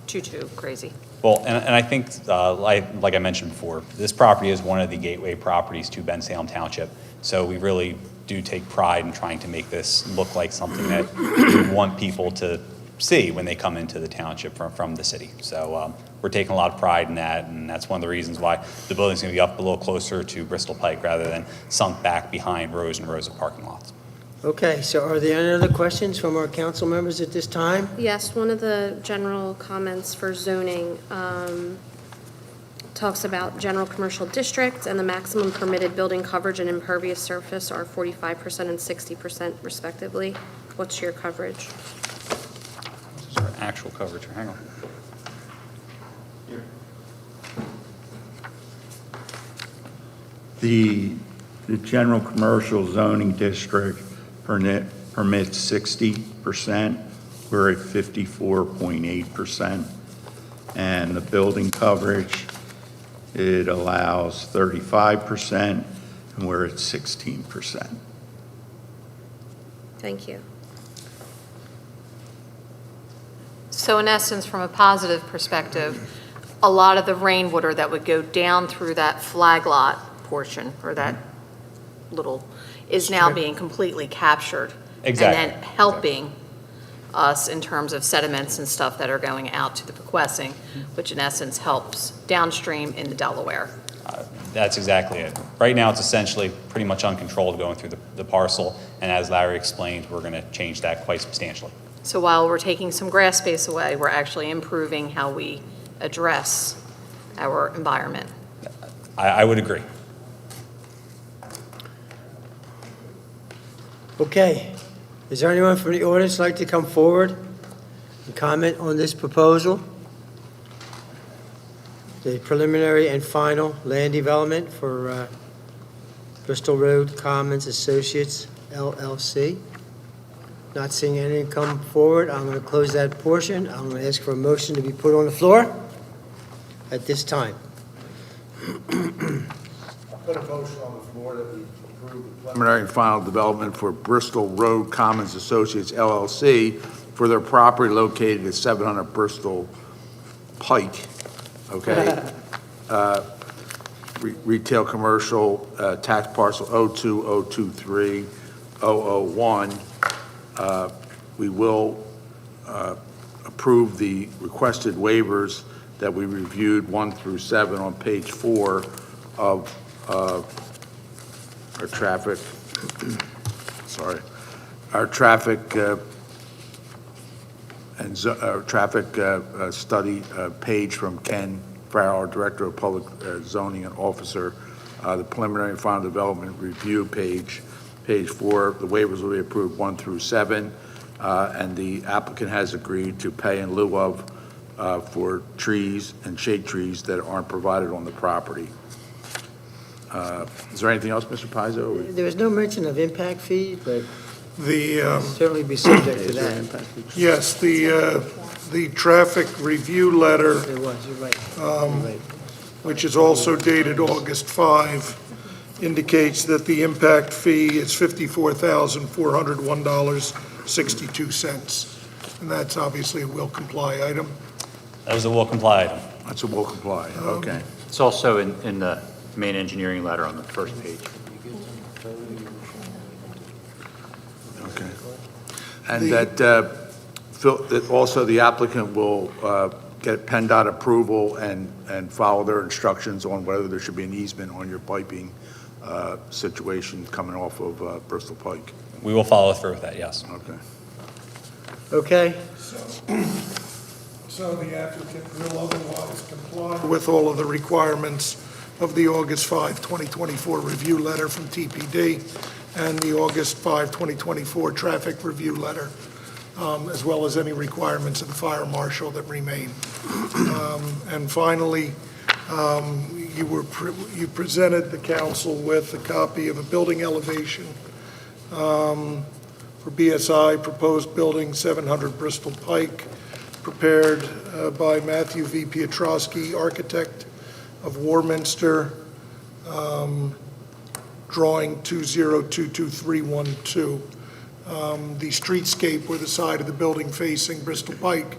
too crazy. well, and I think, like I mentioned before, this property is one of the gateway properties to Bensalem Township. So we really do take pride in trying to make this look like something that we want people to see when they come into the township from the city. So we're taking a lot of pride in that, and that's one of the reasons why the building's going to be up a little closer to Bristol Pike rather than sunk back behind rows and rows of parking lots. Okay, so are there any other questions from our council members at this time? Yes, one of the general comments for zoning talks about general commercial district, and the maximum permitted building coverage and impervious surface are 45% and 60% respectively. What's your coverage? This is our actual coverage. Hang on. The general commercial zoning district permits 60%. We're at 54.8%. And the building coverage, it allows 35%, and we're at 16%. Thank you. So in essence, from a positive perspective, a lot of the rainwater that would go down through that flag lot portion, or that little, is now being completely captured. Exactly. And then helping us in terms of sediments and stuff that are going out to the Pequessing, which in essence helps downstream into Delaware. That's exactly it. Right now, it's essentially pretty much uncontrolled going through the parcel, and as Larry explained, we're going to change that quite substantially. So while we're taking some grass space away, we're actually improving how we address our environment. I would agree. Okay. Is there anyone from the audience like to come forward and comment on this proposal? The preliminary and final land development for Bristol Road Commons Associates LLC. Not seeing anyone come forward, I'm going to close that portion. I'm going to ask for a motion to be put on the floor at this time. Put a motion on the floor that we approve the preliminary and final development for Bristol Road Commons Associates LLC for their property located at 700 Bristol Pike, okay? Retail commercial, tax parcel 02023-001. We will approve the requested waivers that we reviewed 1 through 7 on page 4 of our traffic, our traffic study page from Ken Farrell, Director of Public Zoning and Officer. The preliminary and final development review page 4, the waivers will be approved 1 through 7, and the applicant has agreed to pay in lieu of for trees and shade trees that aren't provided on the property. Is there anything else, Mr. Pizzo? There was no mention of impact fee, but The, certainly be subject to that. yes, the traffic review letter, There was, you're right. You're right. which is also dated August 5, indicates that the impact fee is $54,401.62. And that's obviously a will comply item. That was a will comply item. That's a will comply, okay. It's also in the main engineering letter on the first page. Okay. And that also the applicant will get PennDOT approval and follow their instructions on whether there should be an easement on your piping situation coming off of Bristol Pike. We will follow through with that, yes. Okay. Okay, So the applicant will otherwise comply with all of the requirements of the August 5, 2024 review letter from TPD and the August 5, 2024 traffic review letter, as well as any requirements of the fire marshal that remain. And finally, you presented the council with a copy of a building elevation for BSI, proposed building 700 Bristol Pike, prepared by Matthew V. Piotrowski, architect of Warminster, drawing 2022312. The streetscape where the side of the building facing Bristol Pike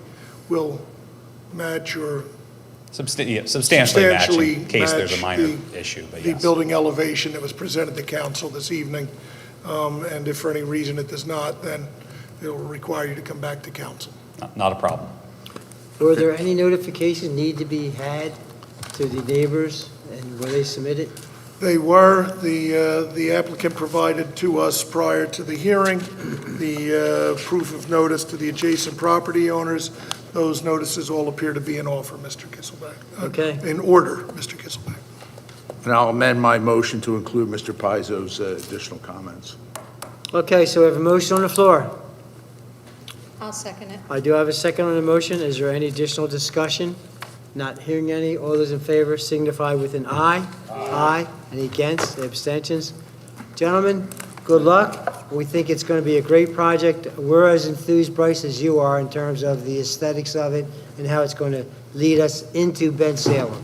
will match or Substantially matching, in case there's a minor issue, but the yes. building elevation that was presented to council this evening. And if for any reason it does not, then it will require you to come back to council. Not a problem. were there any notifications need to be had to the neighbors, and were they submitted? They were. The applicant provided to us prior to the hearing the proof of notice to the adjacent property owners. Those notices all appear to be in order, Mr. Kisselback. Okay. In order, Mr. Kisselback. And I'll amend my motion to include Mr. Pizzo's additional comments. Okay, so we have a motion on the floor. I'll second it. I do have a second on the motion. Is there any additional discussion? Not hearing any. All those in favor signify with an aye. Aye. Any against? Any abstentions? Gentlemen, good luck. We think it's going to be a great project. We're as enthused, Bryce, as you are in terms of the aesthetics of it and how it's going to lead us into Bensalem.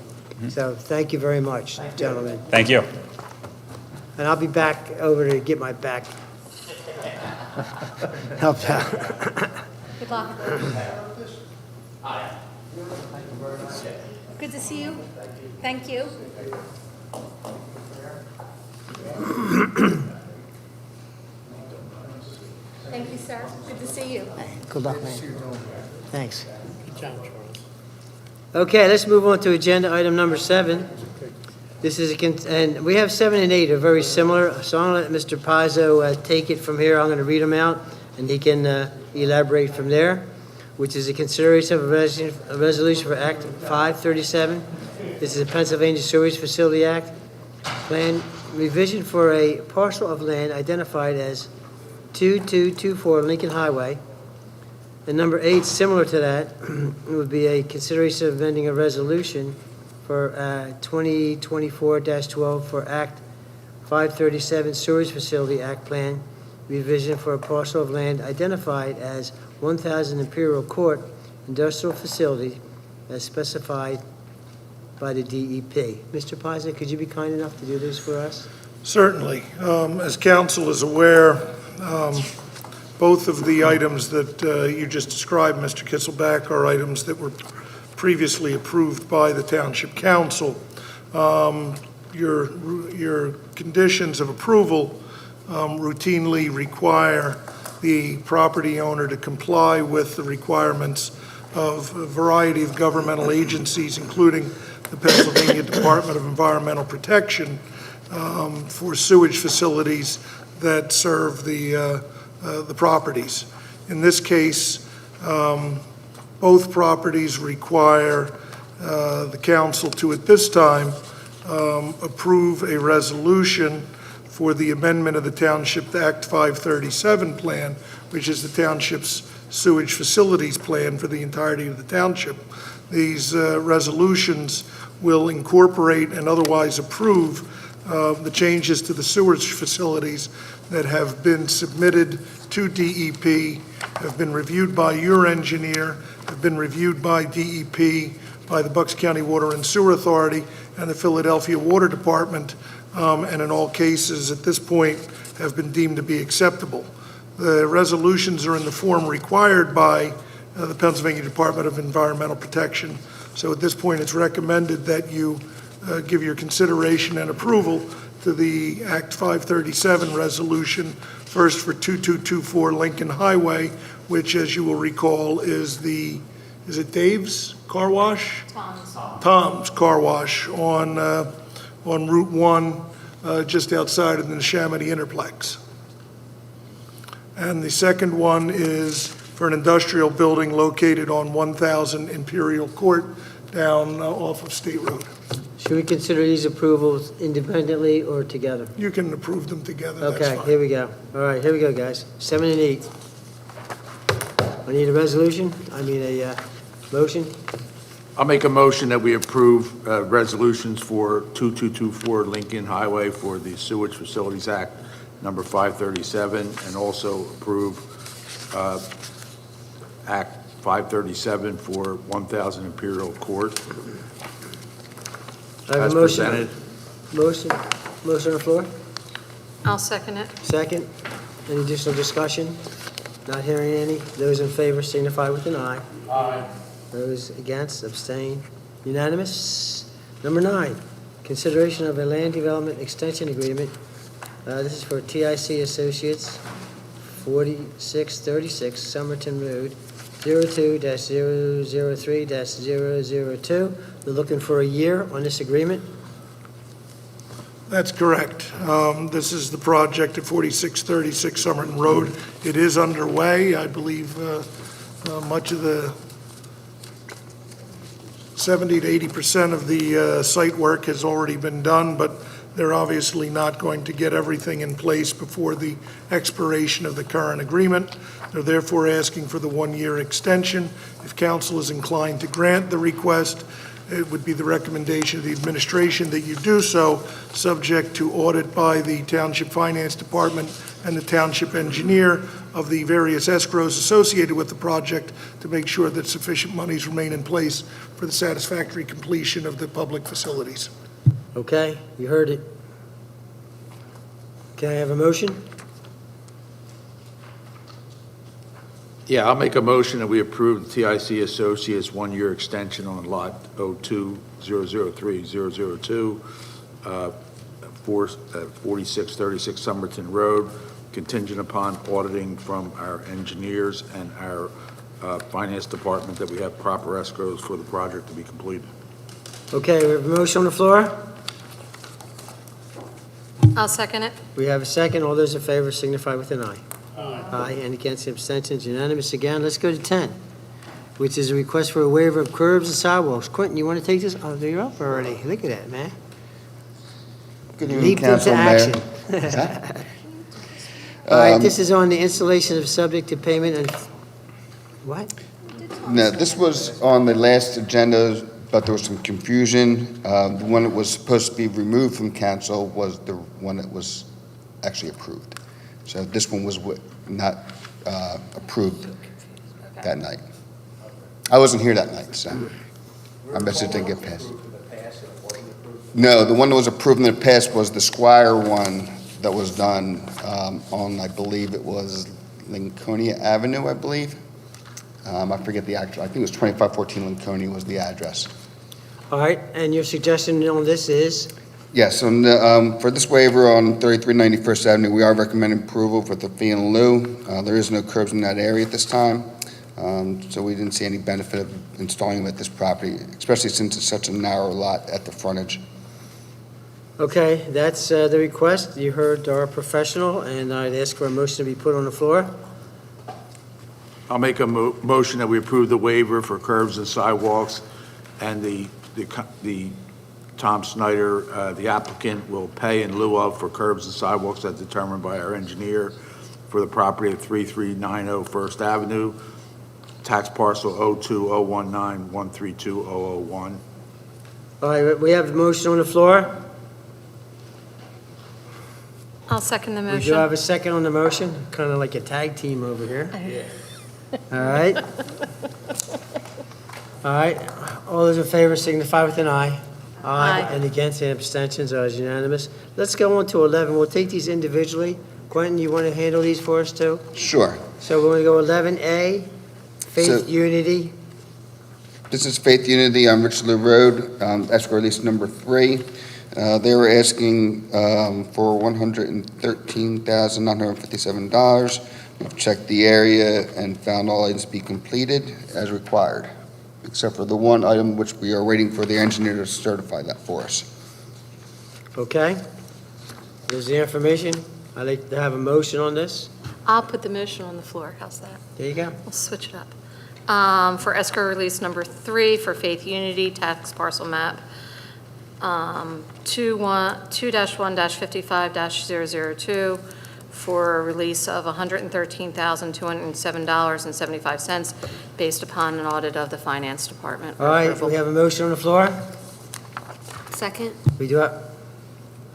So thank you very much, gentlemen. Thank you. And I'll be back over to get my back helped out. Good luck. Good to see you. Thank you. Thank you, sir. Good to see you. Good luck, man. Thanks. Good job, Charles. Okay, let's move on to agenda item number 7. This is, and we have 7 and 8 are very similar, so I'm going to let Mr. Pizzo take it from here. I'm going to read them out, and he can elaborate from there, which is a consideration of a resolution for Act 537, This is a Pennsylvania Sewage Facility Act plan revision for a parcel of land identified as 2224 Lincoln Highway. And number 8, similar to that, would be a consideration of amending a resolution for 2024-12 for Act 537 Sewage Facility Act Plan revision for a parcel of land identified as 1000 Imperial Court Industrial Facility as specified by the DEP. Mr. Pisa, could you be kind enough to do this for us? Certainly. As council is aware, both of the items that you just described, Mr. Kisselback, are items that were previously approved by the Township Council. Your conditions of approval routinely require the property owner to comply with the requirements of a variety of governmental agencies, including the Pennsylvania Department of Environmental Protection, for sewage facilities that serve the properties. In this case, both properties require the council to, at this time, approve a resolution for the amendment of the Township Act 537 plan, which is the township's sewage facilities plan for the entirety of the township. These resolutions will incorporate and otherwise approve the changes to the sewage facilities that have been submitted to DEP, have been reviewed by your engineer, have been reviewed by DEP, by the Bucks County Water and Sewer Authority, and the Philadelphia Water Department, and in all cases at this point have been deemed to be acceptable. The resolutions are in the form required by the Pennsylvania Department of Environmental Protection. So at this point, it's recommended that you give your consideration and approval to the Act 537 resolution, first for 2224 Lincoln Highway, which, as you will recall, is it Dave's Car Wash? Tom's Car Wash on Route 1, just outside of the Neshaminy Interplex. And the second one is for an industrial building located on 1000 Imperial Court down off of State Road. Should we consider these approvals independently or together? You can approve them together, that's Okay, fine. here we go. All right, here we go, guys. 7 and 8. I need a resolution, a motion. I'll make a motion that we approve resolutions for 2224 Lincoln Highway for the Sewage Facilities Act, number 537, and also approve Act 537 for 1000 Imperial Court. I have As a motion. presented. Motion on the floor? I'll second it. Second. Any additional discussion? Not hearing any. Those in favor signify with an eye. Aye. Those against, abstain. Unanimous. Number 9, consideration of a land development extension agreement. This is for TIC Associates, 4636 Somerton Road, 02-003-002. They're looking for a year on this agreement. That's correct. This is the project at 4636 Somerton Road. It is underway. I believe much of the 70 to 80% of the site work has already been done, but they're obviously not going to get everything in place before the expiration of the current agreement. They're therefore asking for the one-year extension. If council is inclined to grant the request, it would be the recommendation of the administration that you do so, subject to audit by the Township Finance Department and the Township Engineer of the various escrows associated with the project to make sure that sufficient monies remain in place for the satisfactory completion of the public facilities. Okay, you heard it. Can I have a motion? Yeah, I'll make a motion that we approve the TIC Associates one-year extension on lot 02-003-002, 4636 Somerton Road, contingent upon auditing from our engineers and our finance department that we have proper escrows for the project to be completed. Okay, we have a motion on the floor. I'll second it. We have a second. All those in favor signify with an eye. Aye. Any against, abstentions, unanimous. Again, let's go to 10. which is a request for a waiver of curbs and sidewalks. Quentin, you want to take this? Oh, you're up already. Look at that, man. Good evening, Leaped into Council, Mayor. action. All right, this is on the installation of subject to payment and, what? No, this was on the last agenda, but there was some confusion. The one that was supposed to be removed from council was the one that was actually approved. So this one was not approved that night. I wasn't here that night, so I bet it didn't get passed. No, the one that was approved in the past was the Squire one that was done on, I believe it was Lincolnia Avenue, I believe. I forget the actual, I think it was 2514 Lincolnia was the address. All right, and your suggestion on this is? Yes, on the, for this waiver on 3391st Avenue, we are recommending approval for the fee in lieu. There is no curbs in that area at this time, so we didn't see any benefit of installing them at this property, especially since it's such a narrow lot at the frontage. Okay, that's the request. You heard our professional, and I'd ask for a motion to be put on the floor. I'll make a motion that we approve the waiver for curbs and sidewalks, and the Tom Snyder, the applicant, will pay in lieu of for curbs and sidewalks as determined by our engineer for the property at 3390 First Avenue, tax parcel 020191320001. All right, we have the motion on the floor. I'll second the We motion. do have a second on the motion, kind of like a tag team over here. All right. All right, all those in favor signify with an aye. Aye. And against, and abstentions are unanimous. Let's go on to 11. We'll take these individually. Quentin, you want to handle these for us too? Sure. So we're going to go 11A, Faith So- Unity. This is Faith Unity on Richelieu Road, escrow release number 3. They were asking for $113,957. We've checked the area and found all items to be completed as required, except for the one item which we are waiting for the engineer to certify that for us. Okay? There's the information. I'd like to have a motion on this. I'll put the motion on the floor. How's that? There you go. We'll switch it up. For escrow release number 3 for Faith Unity, tax parcel map 2-1-55-002 for a release of $113,207.75 based upon an audit of the finance department. All right, Approval. we have a motion on the floor. Second? We do have,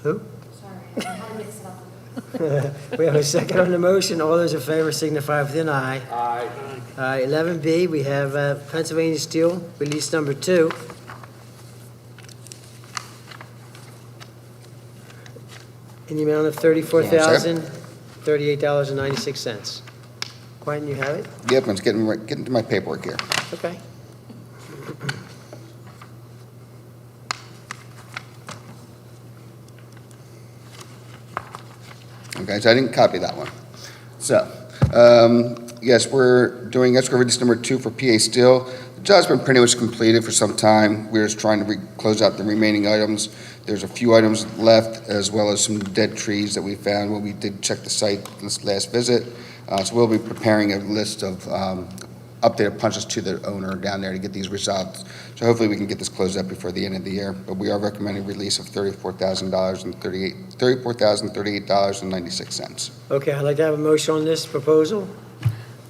who? Sorry, I had to mix it up. We have a second on the motion. All those in favor signify with an aye. Aye. 11B, we have Pennsylvania Steel, release number 2. In the amount of $34,038.96. Quentin, you have it? Yep, I'm getting to my paperwork here. Okay. Okay, so I didn't copy that one. So, yes, we're doing escrow release number 2 for PA Steel. The job's been pretty much completed for some time. We're just trying to close out the remaining items. There's a few items left, as well as some dead trees that we found when we did check the site this last visit. So we'll be preparing a list of updated punches to the owner down there to get these resolved. So hopefully we can get this closed up before the end of the year. But we are recommending release of $34,038.96. Okay, I'd like to have a motion on this proposal.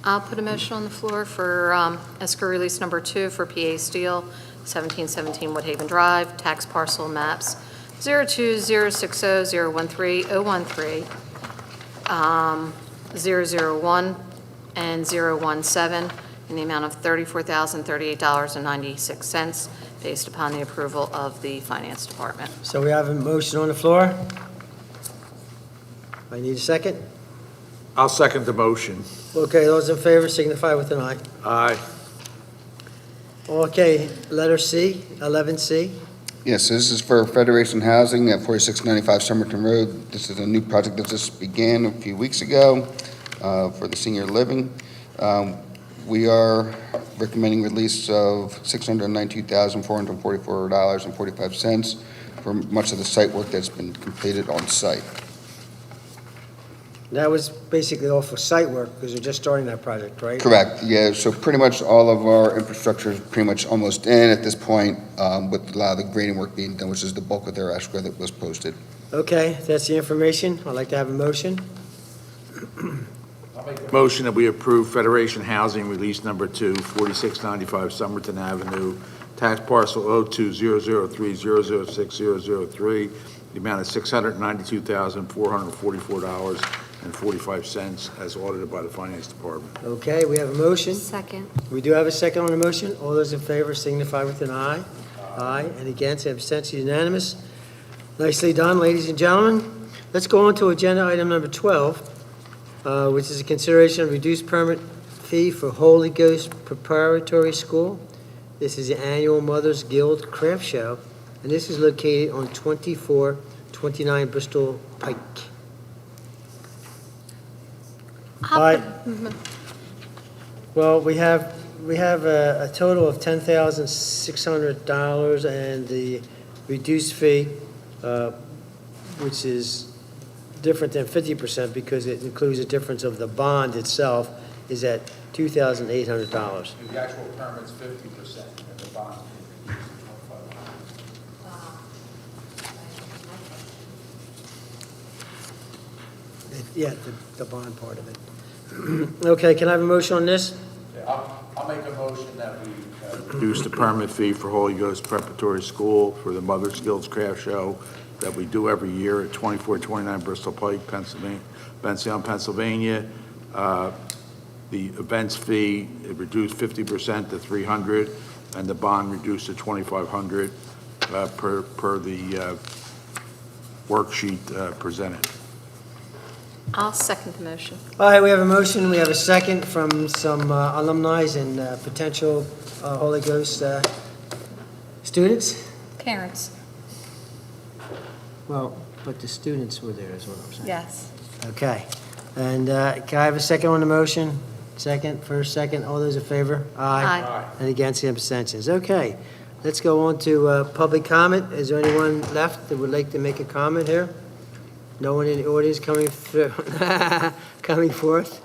I'll put a motion on the floor for escrow release number 2 for PA Steel, 1717 Woodhaven Drive, tax parcel maps 02060013013, 001 and 017 in the amount of $34,038.96 based upon the approval of the finance department. So we have a motion on the floor. I need a second. I'll second the motion. Okay, those in favor signify with an aye. Aye. Okay, letter C, 11C. Yes, so this is for Federation Housing at 4695 Somerton Road. This is a new project that just began a few weeks ago for the senior living. We are recommending release of $692,444.45 for much of the site work that's been completed on site. That was basically all for site work, because they're just starting that project, right? Correct, yeah, so pretty much all of our infrastructure is pretty much almost in at this point, with a lot of the grading work being done, which is the bulk of their escrow that was posted. Okay, that's the information. I'd like to have a motion. Motion that we approve Federation Housing Release Number 2, 4695 Somerton Avenue, tax parcel 020030060003, the amount of $692,444.45 as audited by the Finance Department. Okay, we have a motion. Second. We do have a second on the motion. All those in favor signify with an aye. Aye. And against, abstention unanimous. Nicely done, ladies and gentlemen. Let's go on to agenda item number 12, which is a consideration of reduced permit fee for Holy Ghost Preparatory School. This is the annual Mothers Guild Craft Show, and this is located on 2429 Bristol Pike. Hi. Well, we have a total of $10,600, and the reduced fee, which is different than 50% because it includes a difference of the bond itself, is at $2,800. The actual permit's 50%, and the bond is 25%. Yeah, the bond part of it. Okay, can I have a motion on this? I'll make a motion that we reduce the permit fee for Holy Ghost Preparatory School for the Mother's Guilds Craft Show that we do every year at 2429 Bristol Pike, Pennsylvania, Bensalem, Pennsylvania. The events fee reduced 50% to $300, and the bond reduced to $2,500 per the worksheet presented. I'll second the motion. All right, we have a motion, we have a second from some alumni and potential Holy Ghost students. Parents. Well, but the students were there, is what I'm saying. Yes. Okay, and can I have a second on the motion? Second, first, second, all those in favor? Aye. And against, the abstentions. Okay, let's go on to public comment. Is there anyone left that would like to make a comment here? No one in the audience coming through, coming forth?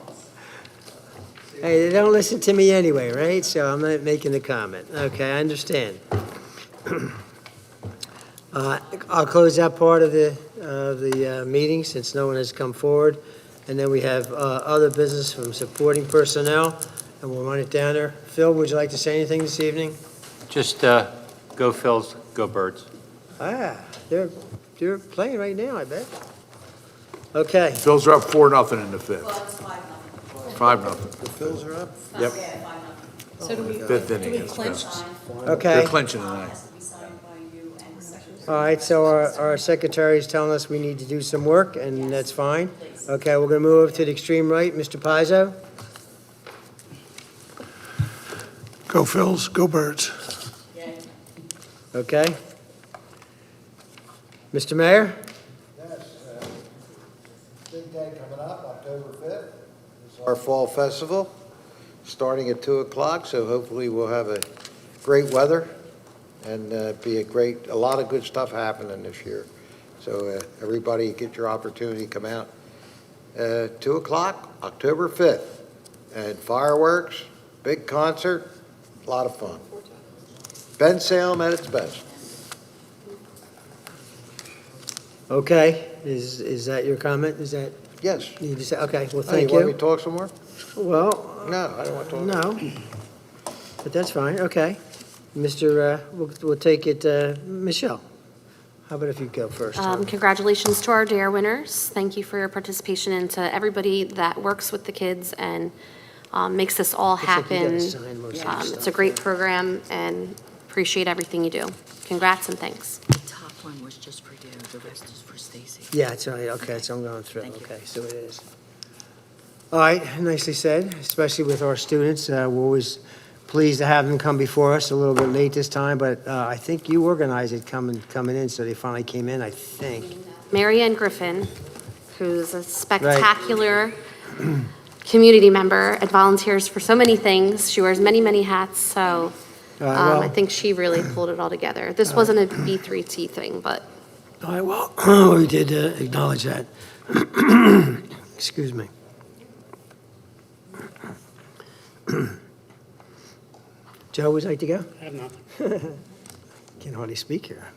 Hey, they don't listen to me anyway, right? So I'm not making the comment. Okay, I understand. I'll close that part of the meeting since no one has come forward. And then we have other business from supporting personnel, and we'll run it down there. Phil, would you like to say anything this evening? Just go Phils, go Birds. They're playing right now, I bet. Okay. Bills are up 4-0 in the fifth. Well, it's 5-0. 5-0. The Phils are up? Yep. Yeah, 5-0. So do we, Fifth inning do we against clinch? Pens. Okay. They're clinching tonight. Has to be signed by you and the secretary. All right, so our secretary is telling us we need to do some work, and that's fine. Okay, we're going to move over to the extreme right. Mr. Pizzo? Go Phils, go Birds. Okay. Mr. Mayor? Yes, big day coming up, October 5th. It's our fall festival, starting at 2 o'clock, so hopefully we'll have a great weather and be a lot of good stuff happening this year. So everybody get your opportunity, come out. 2 o'clock, October 5th, and fireworks, big concert, a lot of fun. Bensalem at its best. Okay, is that your comment? Is that, Yes. you just say, okay, well, Oh, thank you want me you. to talk some more? Well, No, I don't want to talk. no, but that's fine, okay. Mr., we'll take it, Michelle, how about if you go first? Congratulations to our DARE winners. Thank you for your participation, and to everybody that works with the kids and makes this all Looks like you gotta happen. sign most of your It's a stuff. great program, and appreciate everything you do. Congrats and thanks. The top one was just for you, the rest is for Stacy. Yeah, it's all right, okay, so I'm going through, okay, so it is. All right, nicely said, especially with our students. We're always pleased to have them come before us, a little bit late this time, but I think you organized it coming in, so they finally came in, I think. Mary Ann Griffin, who's a spectacular community member and volunteers for so many things. She wears many, many hats, so well- I think she really pulled it all together. This wasn't a B3T thing, but All right, well, we did acknowledge that. Excuse me. Joe, would you like to go? I have nothing. Can hardly speak here.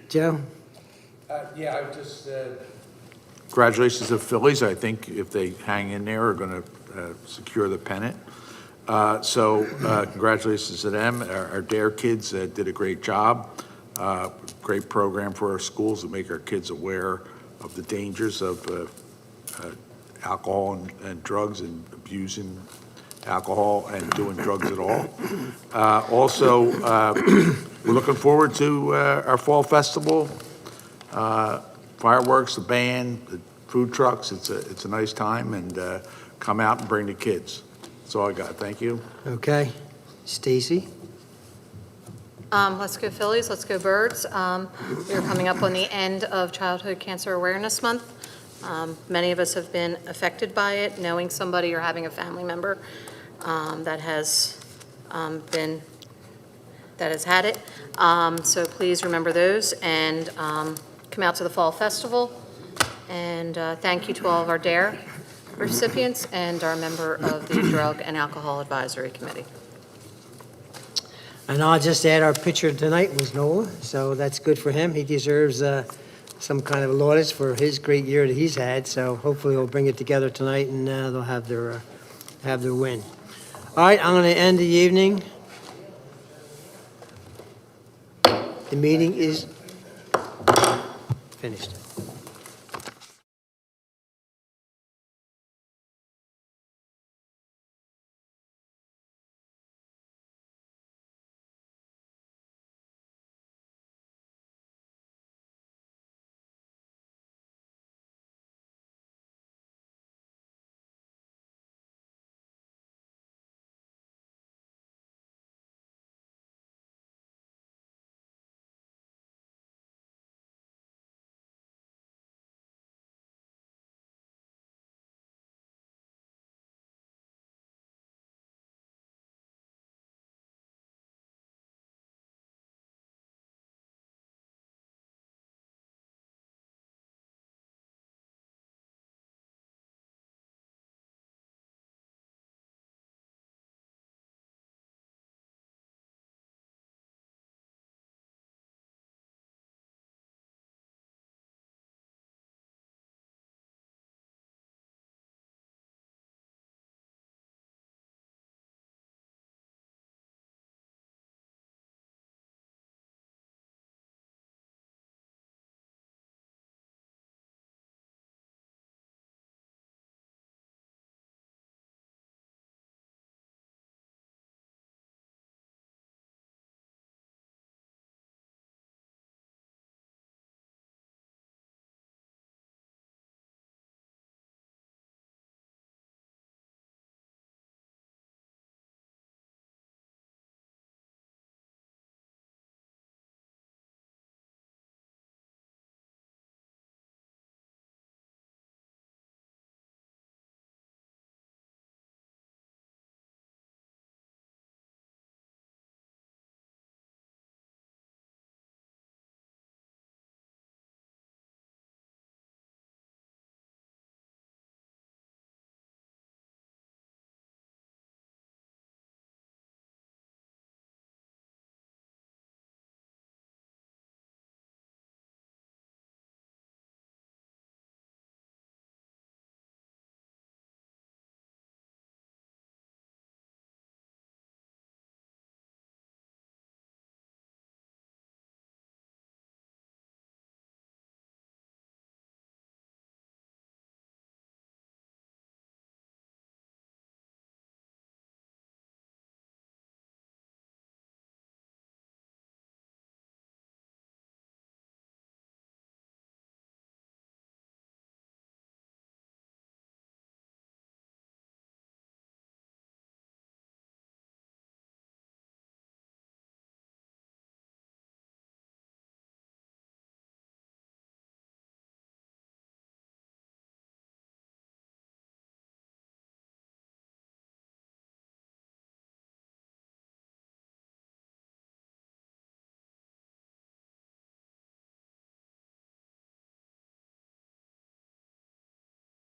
Joe? Yeah, I just, Congratulations to the Phillies. I think if they hang in there, are going to secure the pennant. Congratulations to them. Our DARE kids did a great job. Great program for our schools to make our kids aware of the dangers of alcohol and drugs and abusing alcohol and doing drugs at all. We're looking forward to our fall festival. Fireworks, the band, the food trucks. It's a nice time, and come out and bring the kids. That's all I got. Thank you. Okay. Stacy? Let's go Phillies, let's go Birds. We're coming up on the end of Childhood Cancer Awareness Month. Many of us have been affected by it, knowing somebody or having a family member that has had it. So please remember those and come out to the Fall Festival. And thank you to all of our DARE recipients and our member of the Drug and Alcohol Advisory Committee. And I'll just add, our pitcher tonight was Noah, so that's good for him. He deserves some kind of laudits for his great year that he's had, so hopefully he'll bring it together tonight and they'll have their win. All right, I'm going to end the evening. The meeting is finished.